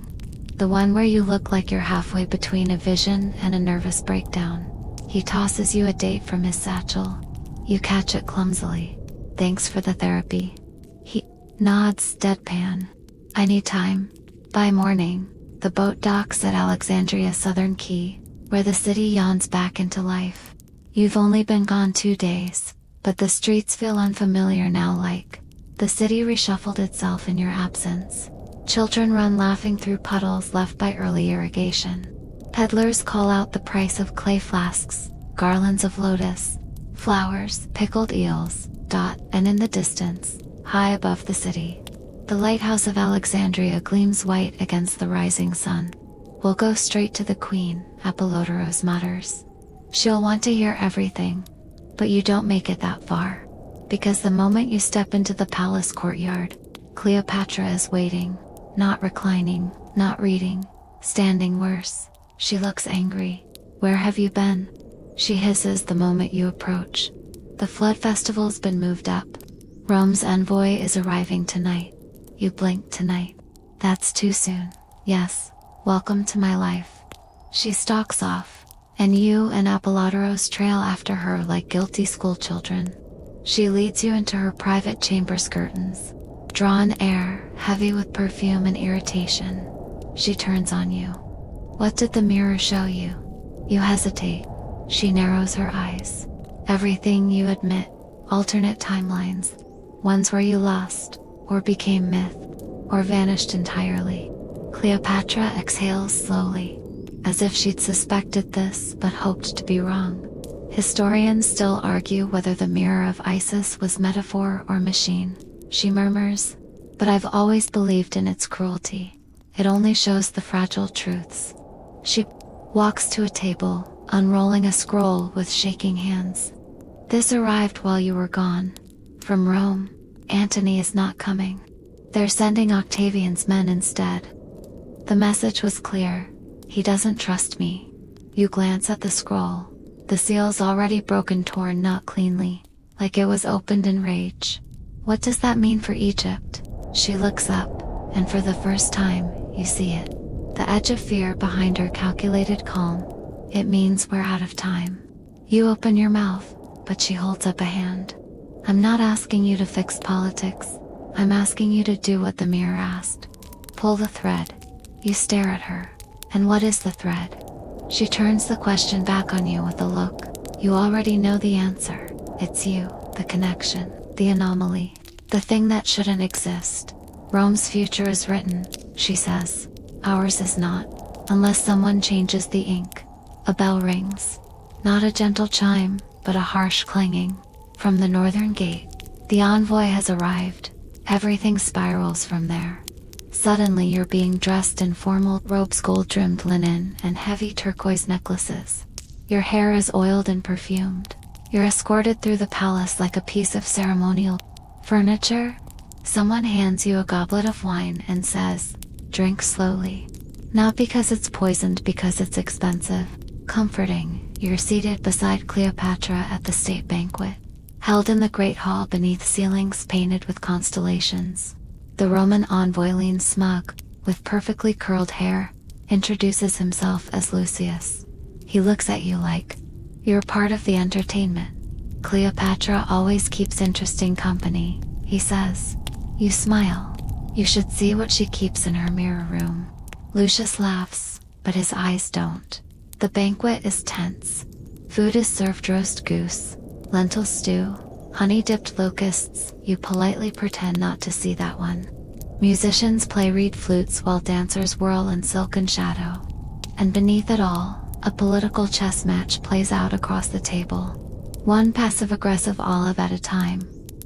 The one where you look like you're halfway between a vision and a nervous breakdown. He tosses you a date from his satchel. You catch it clumsily. Thanks for the therapy. He nods, deadpan. I need time. By morning, the boat docks at Alexandria's southern quay, where the city yawns back into life. You've only been gone 2 days, but the streets feel unfamiliar now, like the city reshuffled itself in your absence. Children run laughing through puddles left by early irrigation. Peddlers call out the price of clay flasks, garlands of lotus, flowers, pickled eels, and in the distance, high above the city, the lighthouse of Alexandria gleams white against the rising sun. We'll go straight to the queen, Apollodorus mutters. She'll want to hear everything, but you don't make it that far. Because the moment you step into the palace courtyard, Cleopatra is waiting, not reclining, not reading, standing worse. She looks angry. Where have you been? She hisses the moment you approach. The flood festival's been moved up. Rome's envoy is arriving tonight. You blink. Tonight. That's too soon. Yes, welcome to my life. She stalks off, and you and Apollodorus trail after her like guilty schoolchildren. She leads you into her private chamber, curtains, drawn air, heavy with perfume and irritation. She turns on you. What did the mirror show you? You hesitate. She narrows her eyes. Everything, you admit. Alternate timelines. Ones where you lost, or became myth, or vanished entirely. Cleopatra exhales slowly, as if she'd suspected this but hoped to be wrong. Historians still argue whether the mirror of Isis was metaphor or machine. She murmurs, but I've always believed in its cruelty. It only shows the fragile truths. She walks to a table, unrolling a scroll with shaking hands. This arrived while you were gone. From Rome. Antony is not coming. They're sending Octavian's men instead. The message was clear. He doesn't trust me. You glance at the scroll. The seal's already broken, torn not cleanly, like it was opened in rage. What does that mean for Egypt? She looks up, and for the first time, you see it. the edge of fear behind her calculated calm. It means we're out of time. You open your mouth, but she holds up a hand. I'm not asking you to fix politics. I'm asking you to do what the mirror asked. Pull the thread. You stare at her. And what is the thread? She turns the question back on you with a look. You already know the answer. It's you, the connection, the anomaly, the thing that shouldn't exist. Rome's future is written, she says. Ours is not, unless someone changes the ink. A bell rings. Not a gentle chime, but a harsh clanging. From the northern gate, the envoy has arrived. Everything spirals from there. Suddenly you're being dressed in formal robes, gold-trimmed linen, and heavy turquoise necklaces. Your hair is oiled and perfumed. You're escorted through the palace like a piece of ceremonial furniture. Someone hands you a goblet of wine and says, drink slowly. Not because it's poisoned, because it's expensive. Comforting, you're seated beside Cleopatra at the state banquet, held in the great hall beneath ceilings painted with constellations. The Roman envoy leans smug, with perfectly curled hair, introduces himself as Lucius. He looks at you like, you're part of the entertainment. Cleopatra always keeps interesting company, he says. You smile. You should see what she keeps in her mirror room. Lucius laughs, but his eyes don't. The banquet is tense. Food is served: roast goose, lentil stew, honey-dipped locusts. You politely pretend not to see that one. Musicians play reed flutes while dancers whirl in silken shadow. And beneath it all, a political chess match plays out across the table. One passive-aggressive olive at a time.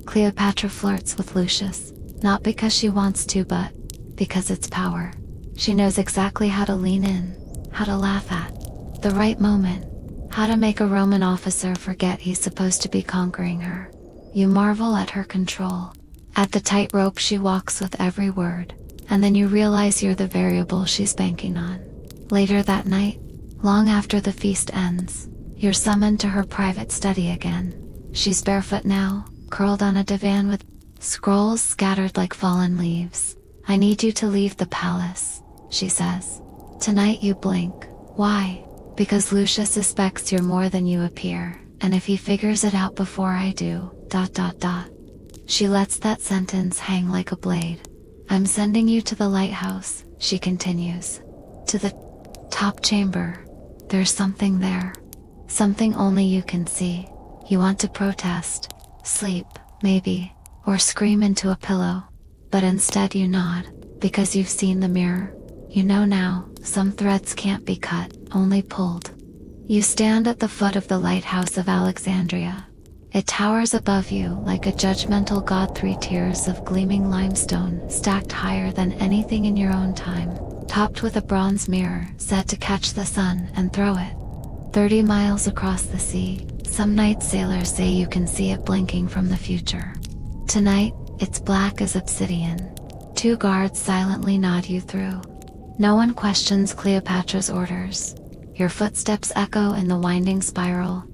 Cleopatra flirts with Lucius, not because she wants to, but because it's power. She knows exactly how to lean in, how to laugh at the right moment, how to make a Roman officer forget he's supposed to be conquering her. You marvel at her control, at the tightrope she walks with every word, and then you realize you're the variable she's banking on. Later that night, long after the feast ends, you're summoned to her private study again. She's barefoot now, curled on a divan with scrolls scattered like fallen leaves. I need you to leave the palace, she says. Tonight you blink. Why? Because Lucius suspects you're more than you appear, and if he figures it out before I do, ... She lets that sentence hang like a blade. I'm sending you to the lighthouse, she continues. To the top chamber. There's something there. Something only you can see. You want to protest, sleep, maybe, or scream into a pillow. But instead you nod, because you've seen the mirror. You know now, some threads can't be cut, only pulled. You stand at the foot of the lighthouse of Alexandria. It towers above you like a judgmental god, 3 tiers of gleaming limestone stacked higher than anything in your own time, topped with a bronze mirror set to catch the sun and throw it 30 miles across the sea. Some night sailors say you can see it blinking from the future. Tonight, it's black as obsidian. 2 guards silently nod you through. No one questions Cleopatra's orders. Your footsteps echo in the winding spiral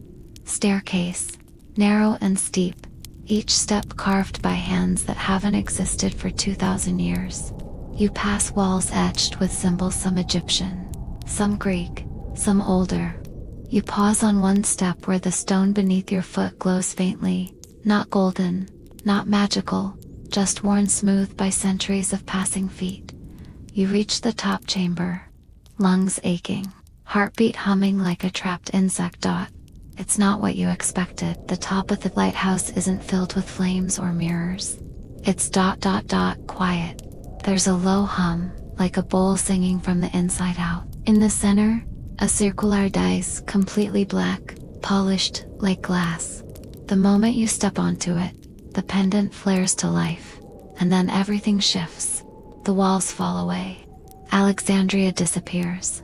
staircase, narrow and steep, each step carved by hands that haven't existed for 2,000 years. You pass walls etched with symbols, some Egyptian, some Greek, some older. You pause on one step where the stone beneath your foot glows faintly, not golden, not magical, just worn smooth by centuries of passing feet. You reach the top chamber, lungs aching, heartbeat humming like a trapped insect. It's not what you expected. The top of the lighthouse isn't filled with flames or mirrors. It's ... quiet. There's a low hum, like a bowl singing from the inside out. In the center, a circular dais, completely black, polished like glass. The moment you step onto it, the pendant flares to life, and then everything shifts. The walls fall away. Alexandria disappears.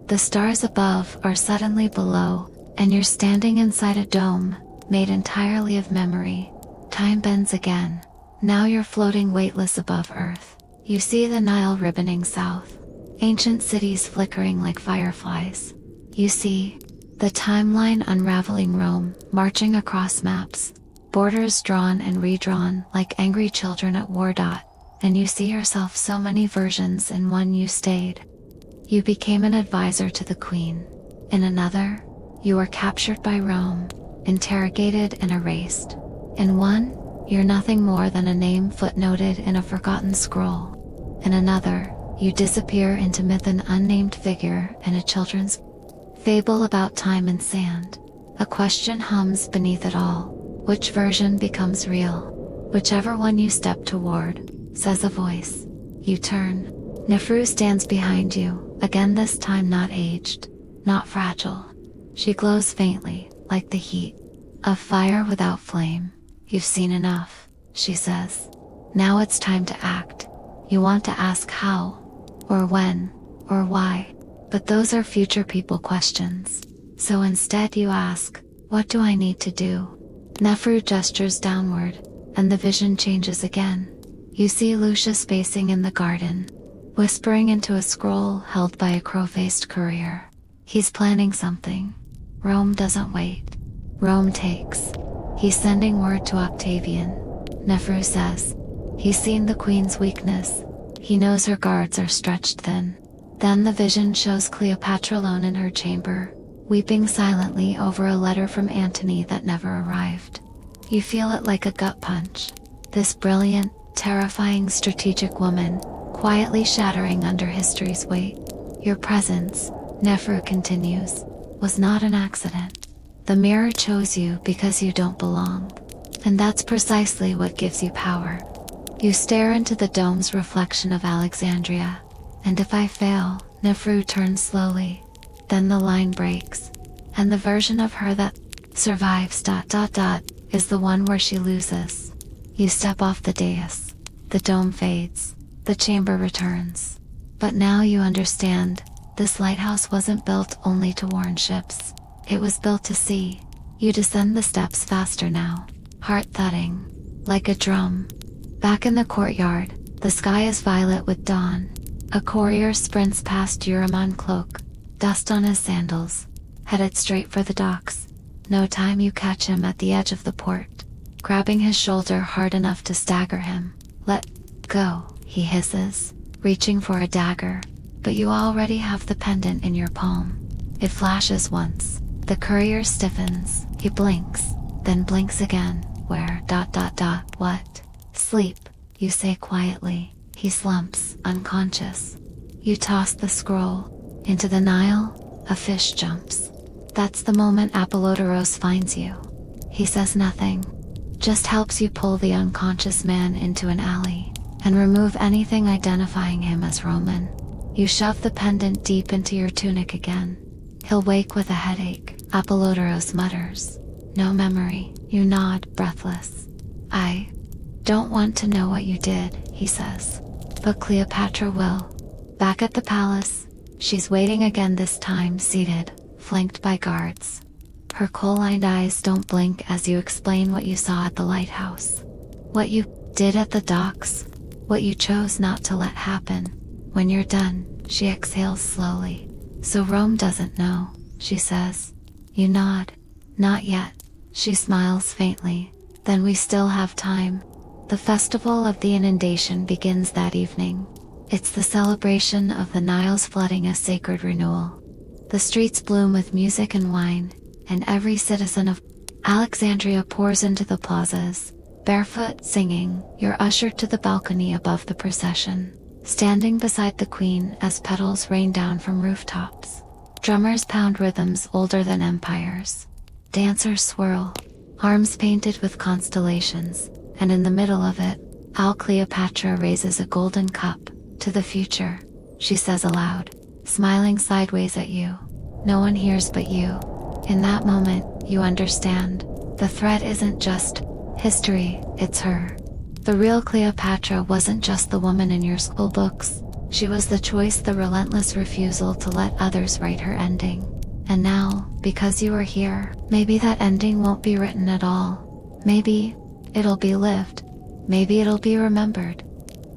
The stars above are suddenly below, and you're standing inside a dome, made entirely of memory. Time bends again. Now you're floating weightless above Earth. You see the Nile ribboning south, ancient cities flickering like fireflies. You see the timeline unraveling, Rome marching across maps, borders drawn and redrawn like angry children at war. And you see yourself so many versions in one. You stayed. you became an advisor to the queen. In another, you were captured by Rome, interrogated and erased. In one, you're nothing more than a name footnoted in a forgotten scroll. In another, you disappear into myth, an unnamed figure in a children's fable about time and sand. A question hums beneath it all. Which version becomes real? Whichever one you step toward, says a voice. You turn. Nefru stands behind you, again, this time not aged, not fragile. She glows faintly, like the heat of fire without flame. You've seen enough, she says. Now it's time to act. You want to ask how, or when, or why, but those are future people questions. So instead you ask, what do I need to do? Nefru gestures downward, and the vision changes again. You see Lucius pacing in the garden, whispering into a scroll held by a crow-faced courier. He's planning something. Rome doesn't wait. Rome takes. He's sending word to Octavian. Nefru says. He's seen the queen's weakness. He knows her guards are stretched thin. Then the vision shows Cleopatra alone in her chamber, weeping silently over a letter from Antony that never arrived. You feel it like a gut punch. This brilliant, terrifying strategic woman, quietly shattering under history's weight. Your presence, Nefru continues, was not an accident. The mirror chose you because you don't belong. And that's precisely what gives you power. You stare into the dome's reflection of Alexandria. And if I fail, Nefru turns slowly. Then the line breaks. And the version of her that survives ... is the one where she loses. You step off the dais. The dome fades. The chamber returns. But now you understand, this lighthouse wasn't built only to warn ships. It was built to see. You descend the steps faster now, heart thudding, like a drum. Back in the courtyard, the sky is violet with dawn. A courier sprints past Euramon cloak, dust on his sandals, headed straight for the docks. No time you catch him at the edge of the port, grabbing his shoulder hard enough to stagger him. Let go, he hisses, reaching for a dagger, but you already have the pendant in your palm. It flashes once. The courier stiffens. He blinks, then blinks again. Where ... What? Sleep, you say quietly. He slumps, unconscious. You toss the scroll. Into the Nile, a fish jumps. That's the moment Apollodorus finds you. He says nothing, just helps you pull the unconscious man into an alley, and remove anything identifying him as Roman. You shove the pendant deep into your tunic again. He'll wake with a headache, Apollodorus mutters. No memory. You nod, breathless. I don't want to know what you did, he says. But Cleopatra will. Back at the palace, she's waiting again, this time seated, flanked by guards. Her coal-lined eyes don't blink as you explain what you saw at the lighthouse. What you did at the docks. What you chose not to let happen. When you're done, she exhales slowly. So Rome doesn't know, she says. You nod. Not yet. She smiles faintly. Then we still have time. The festival of the inundation begins that evening. It's the celebration of the Nile's flooding, a sacred renewal. The streets bloom with music and wine, and every citizen of Alexandria pours into the plazas, barefoot, singing. You're ushered to the balcony above the procession, standing beside the queen as petals rain down from rooftops. Drummers pound rhythms older than empires. Dancers swirl, arms painted with constellations, and in the middle of it, Cleopatra raises a golden cup. To the future, she says aloud, smiling sideways at you. No one hears but you. In that moment, you understand. The threat isn't just history, it's her. The real Cleopatra wasn't just the woman in your school books. She was the choice, the relentless refusal to let others write her ending. And now, because you are here, maybe that ending won't be written at all. Maybe it'll be lived. Maybe it'll be remembered.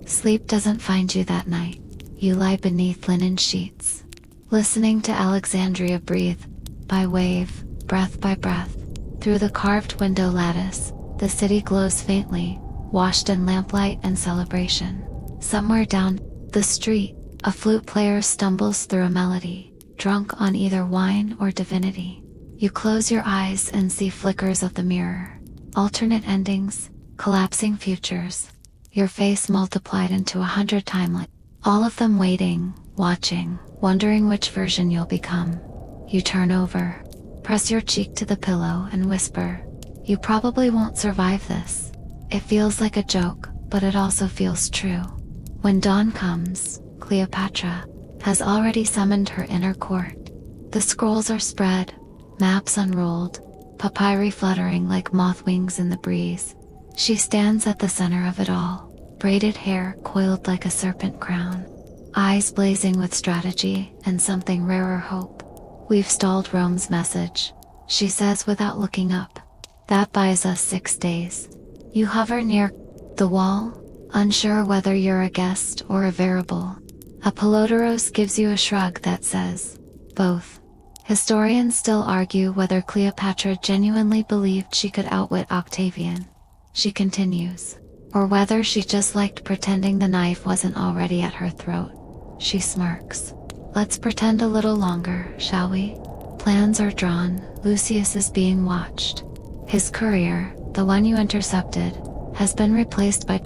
Sleep doesn't find you that night. You lie beneath linen sheets, listening to Alexandria breathe by wave, breath by breath. Through the carved window lattice, the city glows faintly, washed in lamplight and celebration. Somewhere down the street, A flute player stumbles through a melody, drunk on either wine or divinity. You close your eyes and see flickers of the mirror, alternate endings, collapsing futures, your face multiplied into 100 timelines, all of them waiting, watching, wondering which version you'll become. You turn over, press your cheek to the pillow and whisper, "You probably won't survive this." It feels like a joke, but it also feels true. When dawn comes, Cleopatra has already summoned her inner court. The scrolls are spread, maps unrolled, papyri fluttering like moth wings in the breeze. She stands at the center of it all, braided hair coiled like a serpent crown, eyes blazing with strategy and something rarer hope. "We've stalled Rome's message," she says without looking up. "That buys us 6 days." You hover near the wall, unsure whether you're a guest or a variable. Apollodorus gives you a shrug that says, "Both." Historians still argue whether Cleopatra genuinely believed she could outwit Octavian. She continues. Or whether she just liked pretending the knife wasn't already at her throat. She smirks. "Let's pretend a little longer, shall we?" Plans are drawn. Lucius is being watched. His courier, the one you intercepted, has been replaced by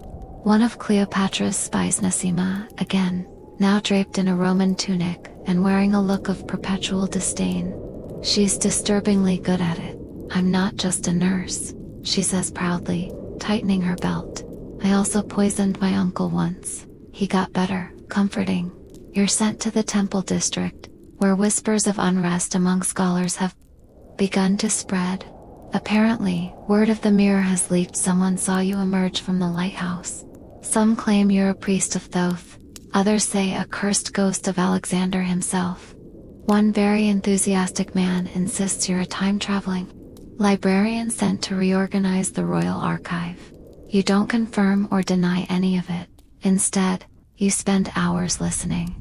one of Cleopatra's spies, Nasima, again, now draped in a Roman tunic and wearing a look of perpetual disdain. She's disturbingly good at it. "I'm not just a nurse," she says proudly, tightening her belt. "I also poisoned my uncle once. He got better." Comforting. You're sent to the Temple District, where whispers of unrest among scholars have begun to spread. Apparently, word of the mirror has leaked. Someone saw you emerge from the lighthouse. Some claim you're a priest of Thoth. Others say a cursed ghost of Alexander himself. One very enthusiastic man insists you're a time-traveling librarian sent to reorganize the royal archive. You don't confirm or deny any of it. Instead, you spend hours listening.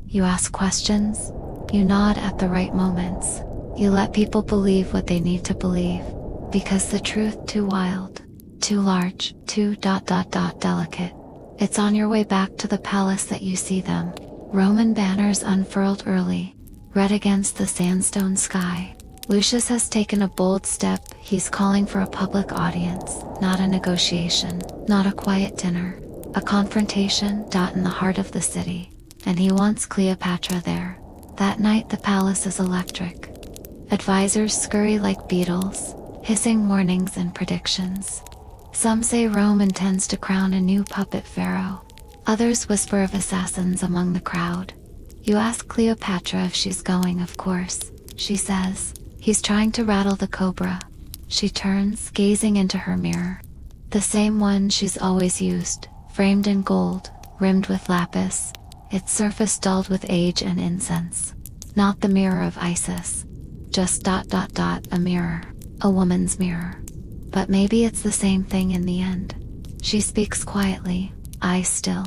You ask questions. You nod at the right moments. You let people believe what they need to believe. Because the truth too wild, too large, too delicate. It's on your way back to the palace that you see them. Roman banners unfurled early, red against the sandstone sky. Lucius has taken a bold step. He's calling for a public audience, not a negotiation, not a quiet dinner, a confrontation in the heart of the city. And he wants Cleopatra there. That night the palace is electric. Advisors scurry like beetles, hissing warnings and predictions. Some say Rome intends to crown a new puppet pharaoh. Others whisper of assassins among the crowd. You ask Cleopatra if she's going. "Of course," she says. "He's trying to rattle the cobra." She turns, gazing into her mirror. The same one she's always used, framed in gold, rimmed with lapis, its surface dulled with age and incense. Not the mirror of Isis. Just a mirror. A woman's mirror. But maybe it's the same thing in the end. She speaks quietly, eyes still.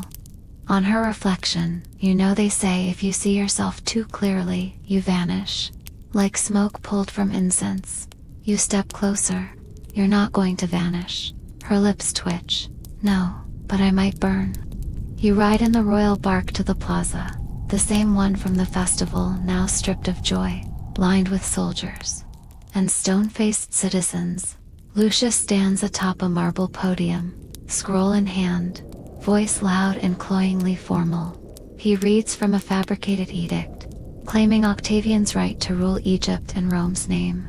On her reflection, you know they say if you see yourself too clearly, you vanish. Like smoke pulled from incense. You step closer. You're not going to vanish. Her lips twitch. "No, but I might burn." You ride in the royal bark to the plaza, the same one from the festival, now stripped of joy, lined with soldiers and stone-faced citizens. Lucius stands atop a marble podium, scroll in hand, voice loud and cloyingly formal. He reads from a fabricated edict, claiming Octavian's right to rule Egypt in Rome's name.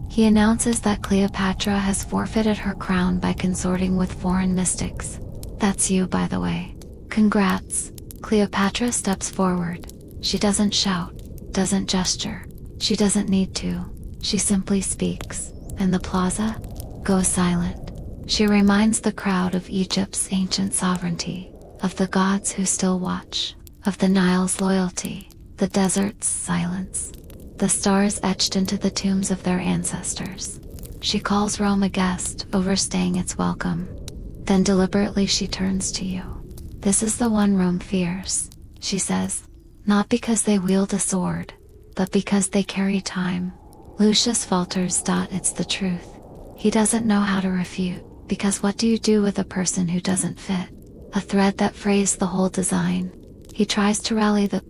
He announces that Cleopatra has forfeited her crown by consorting with foreign mystics. "That's you, by the way. Congrats." Cleopatra steps forward. She doesn't shout, doesn't gesture. She doesn't need to. She simply speaks, and the plaza goes silent. She reminds the crowd of Egypt's ancient sovereignty, of the gods who still watch, of the Nile's loyalty, the desert's silence, the stars etched into the tombs of their ancestors. She calls Rome a guest, overstaying its welcome. Then deliberately she turns to you. "This is the one Rome fears," she says, "not because they wield a sword, but because they carry time." Lucius falters. "It's the truth." He doesn't know how to refute, because what do you do with a person who doesn't fit? A thread that frays the whole design. He tries to rally the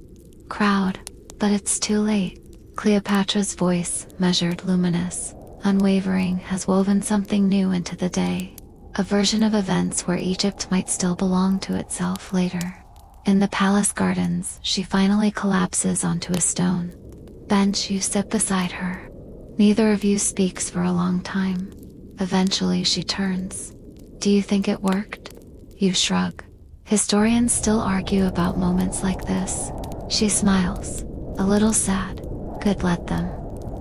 crowd, but it's too late. Cleopatra's voice, measured, luminous, unwavering, has woven something new into the day. A version of events where Egypt might still belong to itself later. In the palace gardens, she finally collapses onto a stone bench. You sit beside her. Neither of you speaks for a long time. Eventually she turns. Do you think it worked? You shrug. Historians still argue about moments like this. She smiles, a little sad. Good, let them.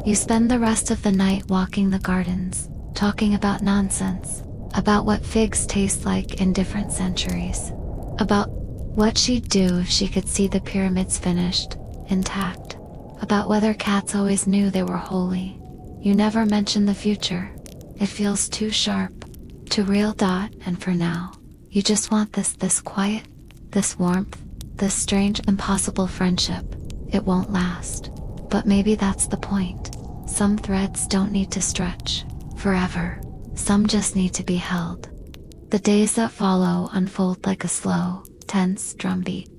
You spend the rest of the night walking the gardens, talking about nonsense, about what figs taste like in different centuries, about what she'd do if she could see the pyramids finished, intact, about whether cats always knew they were holy. You never mention the future. It feels too sharp, too real. And for now, you just want this quiet, this warmth, this strange, impossible friendship. It won't last, but maybe that's the point. Some threads don't need to stretch forever. Some just need to be held. The days that follow unfold like a slow, tense drumbeat.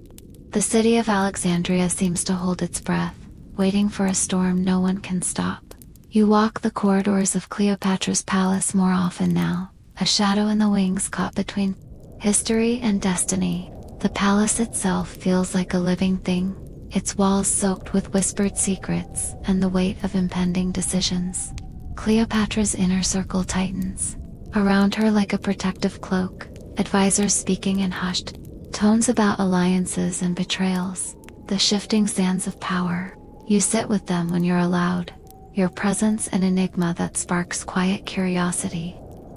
The city of Alexandria seems to hold its breath, waiting for a storm no one can stop. You walk the corridors of Cleopatra's palace more often now, a shadow in the wings caught between history and destiny. The palace itself feels like a living thing, its walls soaked with whispered secrets and the weight of impending decisions. Cleopatra's inner circle tightens. Around her, like a protective cloak, advisors speaking in hushed tones about alliances and betrayals, the shifting sands of power. You sit with them when you're allowed, your presence an enigma that sparks quiet curiosity.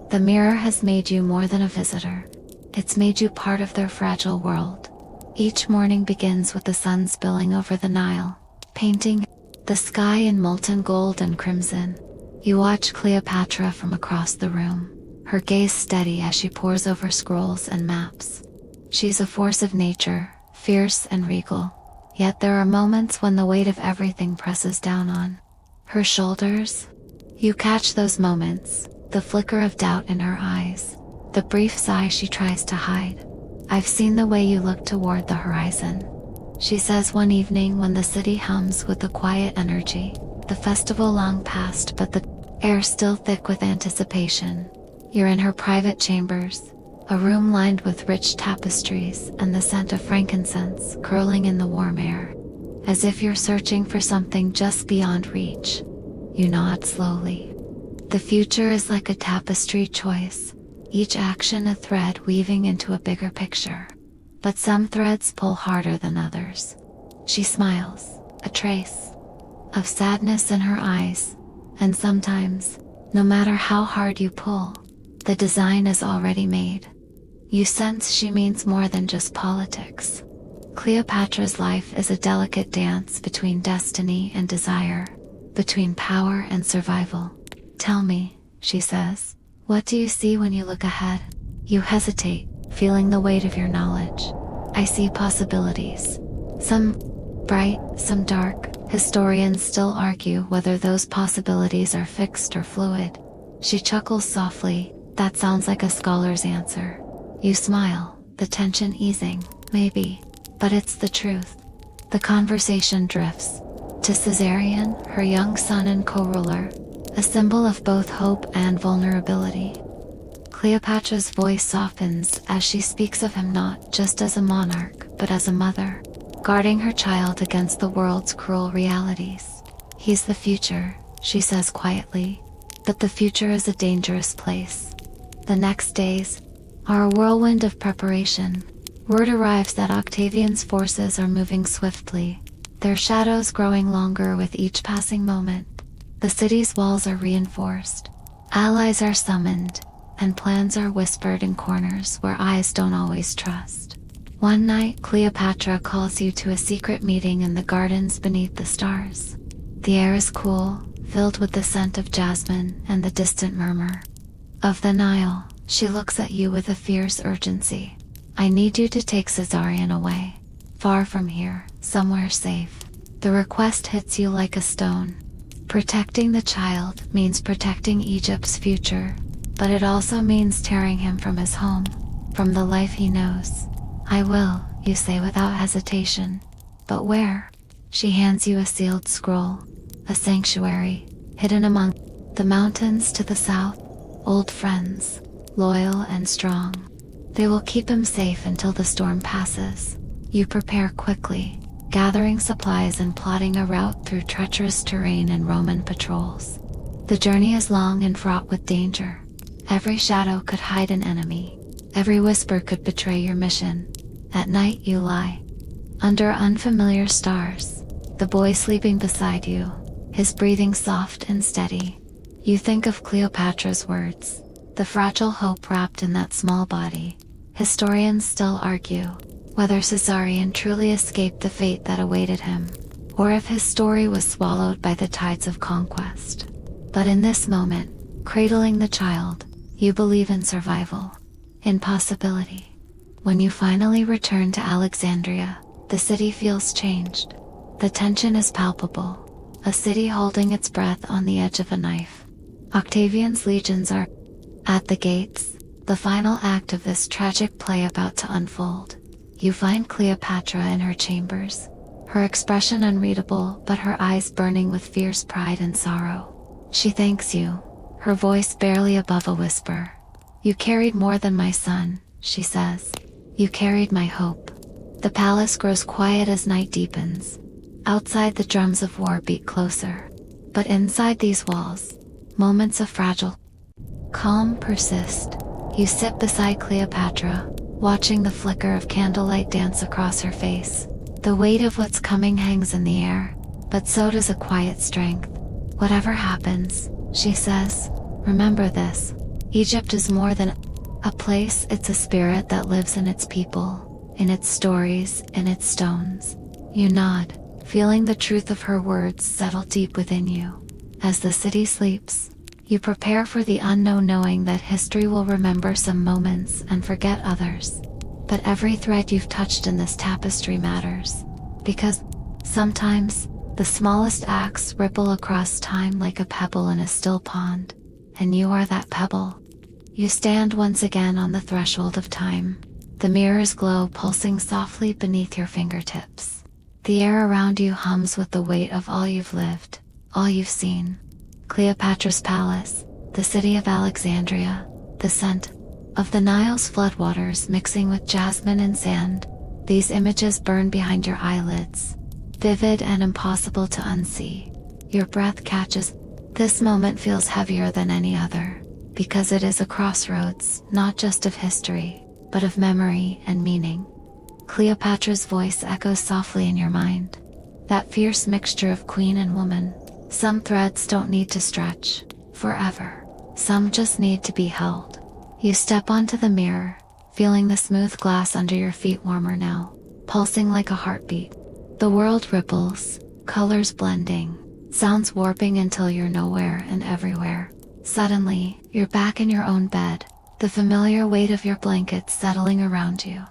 The mirror has made you more than a visitor. It's made you part of their fragile world. Each morning begins with the sun spilling over the Nile, painting the sky in molten gold and crimson. You watch Cleopatra from across the room, her gaze steady as she pores over scrolls and maps. She's a force of nature, fierce and regal. Yet there are moments when the weight of everything presses down on her shoulders. You catch those moments, the flicker of doubt in her eyes, the brief sigh she tries to hide. I've seen the way you look toward the horizon, she says one evening when the city hums with a quiet energy, the festival long past but the air still thick with anticipation. You're in her private chambers, a room lined with rich tapestries and the scent of frankincense curling in the warm air. As if you're searching for something just beyond reach. You nod slowly. The future is like a tapestry choice, each action a thread weaving into a bigger picture. But some threads pull harder than others. She smiles, a trace of sadness in her eyes, and sometimes, no matter how hard you pull, the design is already made. You sense she means more than just politics. Cleopatra's life is a delicate dance between destiny and desire, between power and survival. Tell me, she says, what do you see when you look ahead? You hesitate, feeling the weight of your knowledge. I see possibilities. Some bright, some dark. Historians still argue whether those possibilities are fixed or fluid. She chuckles softly. That sounds like a scholar's answer. You smile, the tension easing. Maybe. But it's the truth. The conversation drifts to Caesarion, her young son and co-ruler, a symbol of both hope and vulnerability. Cleopatra's voice softens as she speaks of him not just as a monarch, but as a mother, guarding her child against the world's cruel realities. He's the future, she says quietly, but the future is a dangerous place. The next days are a whirlwind of preparation. Word arrives that Octavian's forces are moving swiftly, their shadows growing longer with each passing moment. The city's walls are reinforced, allies are summoned, and plans are whispered in corners where eyes don't always trust. One night, Cleopatra calls you to a secret meeting in the gardens beneath the stars. The air is cool, filled with the scent of jasmine and the distant murmur of the Nile. She looks at you with a fierce urgency. I need you to take Caesarion away. Far from here, somewhere safe. The request hits you like a stone. Protecting the child means protecting Egypt's future, but it also means tearing him from his home, from the life he knows. I will, you say without hesitation. But where? She hands you a sealed scroll. A sanctuary, hidden among the mountains to the south. Old friends, loyal and strong. They will keep him safe until the storm passes. You prepare quickly, gathering supplies and plotting a route through treacherous terrain and Roman patrols. The journey is long and fraught with danger. Every shadow could hide an enemy. Every whisper could betray your mission. At night you lie, under unfamiliar stars, the boy sleeping beside you, his breathing soft and steady. You think of Cleopatra's words, the fragile hope wrapped in that small body. Historians still argue whether Caesarion truly escaped the fate that awaited him, or if his story was swallowed by the tides of conquest. But in this moment, cradling the child, you believe in survival, in possibility. When you finally return to Alexandria, the city feels changed. The tension is palpable, a city holding its breath on the edge of a knife. Octavian's legions are at the gates, the final act of this tragic play about to unfold. You find Cleopatra in her chambers, her expression unreadable but her eyes burning with fierce pride and sorrow. She thanks you, her voice barely above a whisper. "You carried more than my son," she says. "You carried my hope." The palace grows quiet as night deepens. Outside, the drums of war beat closer. But inside these walls, moments of fragile calm persist. You sit beside Cleopatra, watching the flicker of candlelight dance across her face. The weight of what's coming hangs in the air, but so does a quiet strength. "Whatever happens," she says, "remember this. Egypt is more than a place, it's a spirit that lives in its people, in its stories, in its stones." You nod, feeling the truth of her words settle deep within you. As the city sleeps, you prepare for the unknown, knowing that history will remember some moments and forget others. But every thread you've touched in this tapestry matters, because sometimes the smallest acts ripple across time like a pebble in a still pond, and you are that pebble. You stand once again on the threshold of time, the mirror's glow pulsing softly beneath your fingertips. The air around you hums with the weight of all you've lived, all you've seen. Cleopatra's palace, the city of Alexandria, the scent of the Nile's floodwaters mixing with jasmine and sand. These images burn behind your eyelids, vivid and impossible to unsee. Your breath catches. This moment feels heavier than any other, because it is a crossroads, not just of history, but of memory and meaning. Cleopatra's voice echoes softly in your mind, that fierce mixture of queen and woman. Some threads don't need to stretch forever. Some just need to be held. You step onto the mirror, feeling the smooth glass under your feet warmer now, pulsing like a heartbeat. The world ripples, colors blending, sounds warping until you're nowhere and everywhere. Suddenly, you're back in your own bed, the familiar weight of your blankets settling around you.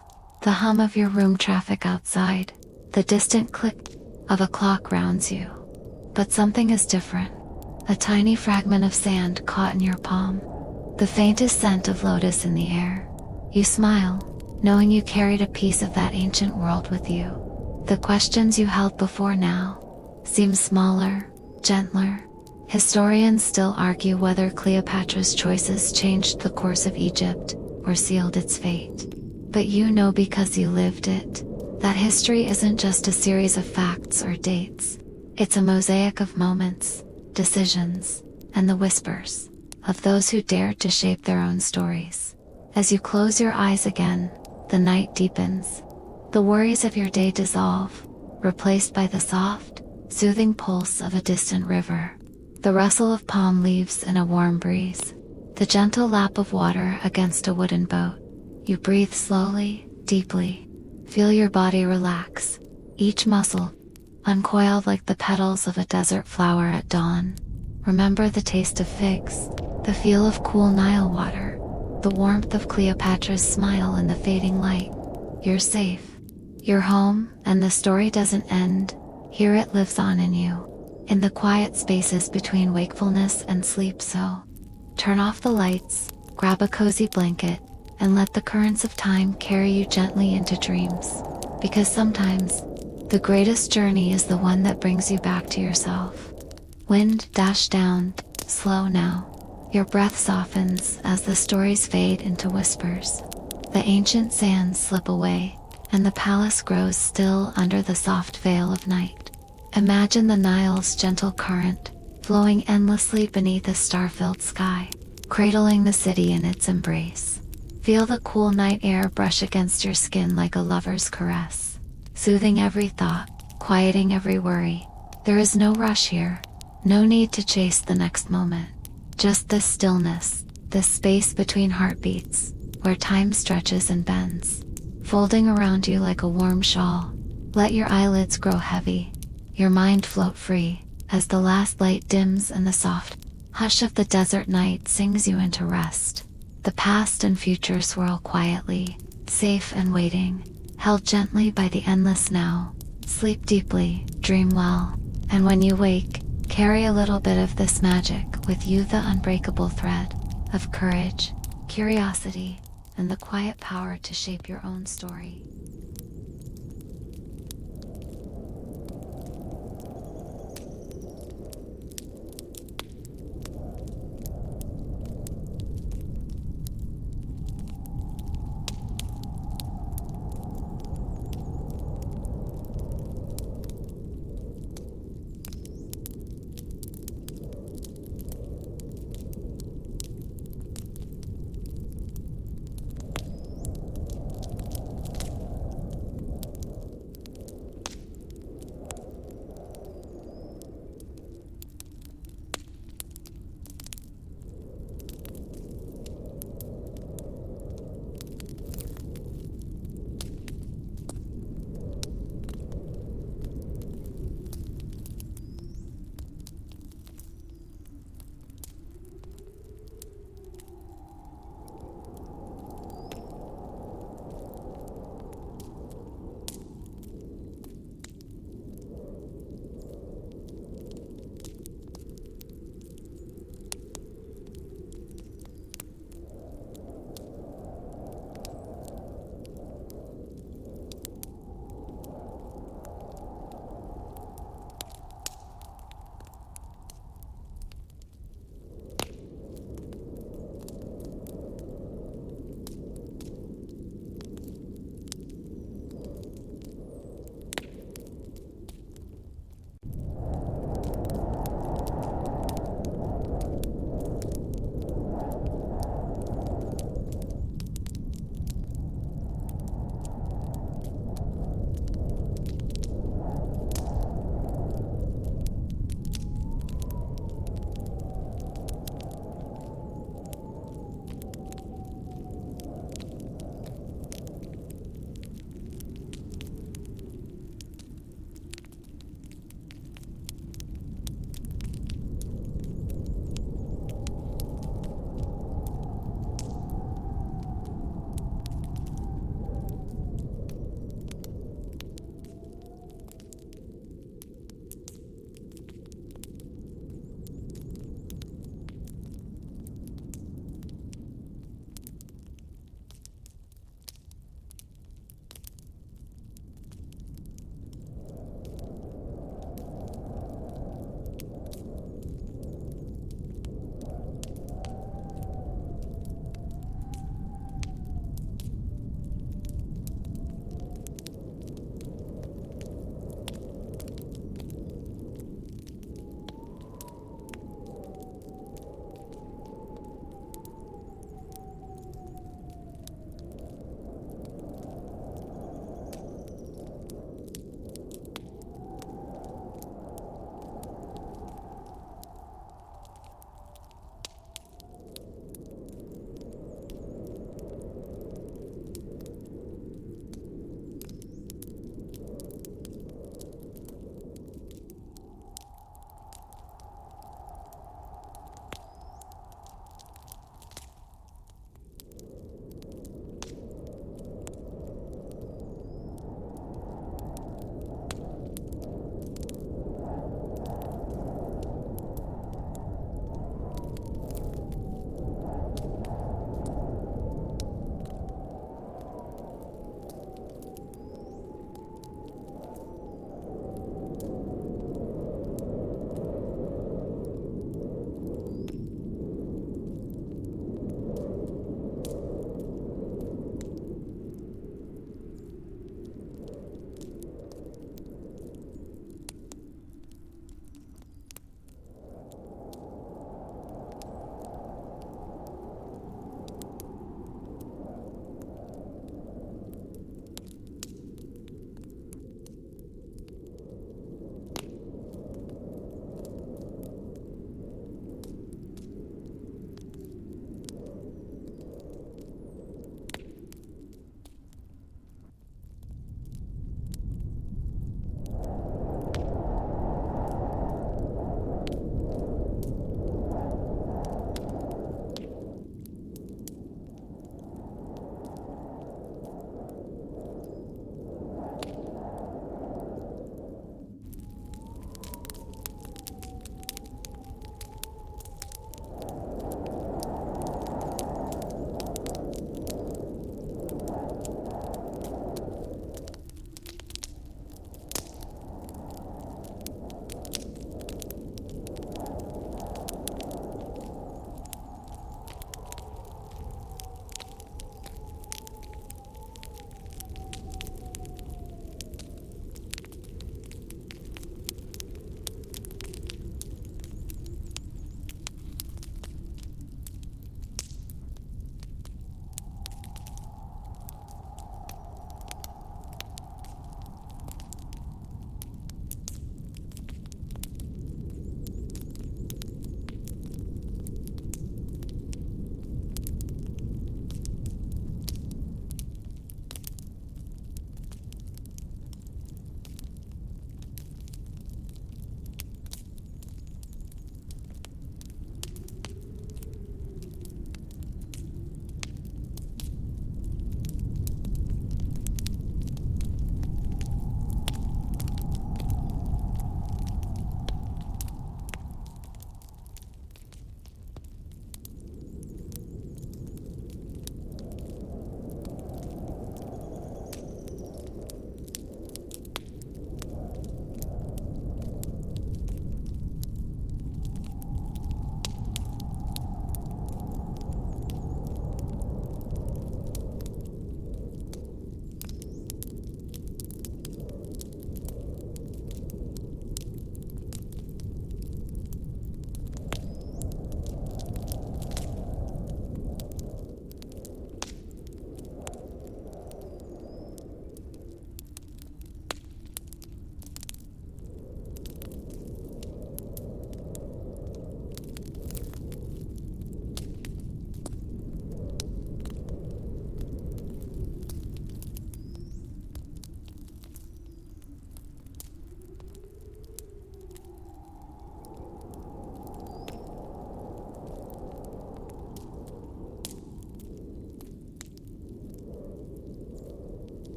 The hum of your room traffic outside, the distant click of a clock rounds you. But something is different. A tiny fragment of sand caught in your palm. The faintest scent of lotus in the air. You smile, knowing you carried a piece of that ancient world with you. The questions you held before now seem smaller, gentler. Historians still argue whether Cleopatra's choices changed the course of Egypt or sealed its fate. But you know, because you lived it, that history isn't just a series of facts or dates. It's a mosaic of moments, decisions, and the whispers of those who dared to shape their own stories. As you close your eyes again, the night deepens. The worries of your day dissolve, replaced by the soft, soothing pulse of a distant river. The rustle of palm leaves in a warm breeze. The gentle lap of water against a wooden boat. You breathe slowly, deeply. Feel your body relax, each muscle uncoiled like the petals of a desert flower at dawn. Remember the taste of figs, the feel of cool Nile water, the warmth of Cleopatra's smile in the fading light. You're safe. You're home, and the story doesn't end. Here it lives on in you, in the quiet spaces between wakefulness and sleep. So, turn off the lights, grab a cozy blanket, and let the currents of time carry you gently into dreams. Because sometimes, the greatest journey is the one that brings you back to yourself. Wind dash down, slow now. Your breath softens as the stories fade into whispers. The ancient sands slip away, and the palace grows still under the soft veil of night. Imagine the Nile's gentle current, flowing endlessly beneath a star-filled sky, cradling the city in its embrace. Feel the cool night air brush against your skin like a lover's caress, soothing every thought, quieting every worry. There is no rush here, no need to chase the next moment. Just this stillness, this space between heartbeats, where time stretches and bends, folding around you like a warm shawl. Let your eyelids grow heavy, your mind float free, as the last light dims and the soft hush of the desert night sings you into rest. The past and future swirl quietly, safe and waiting, held gently by the endless now. Sleep deeply, dream well, and when you wake, carry a little bit of this magic with you, the unbreakable thread of courage, curiosity, and the quiet power to shape your own story.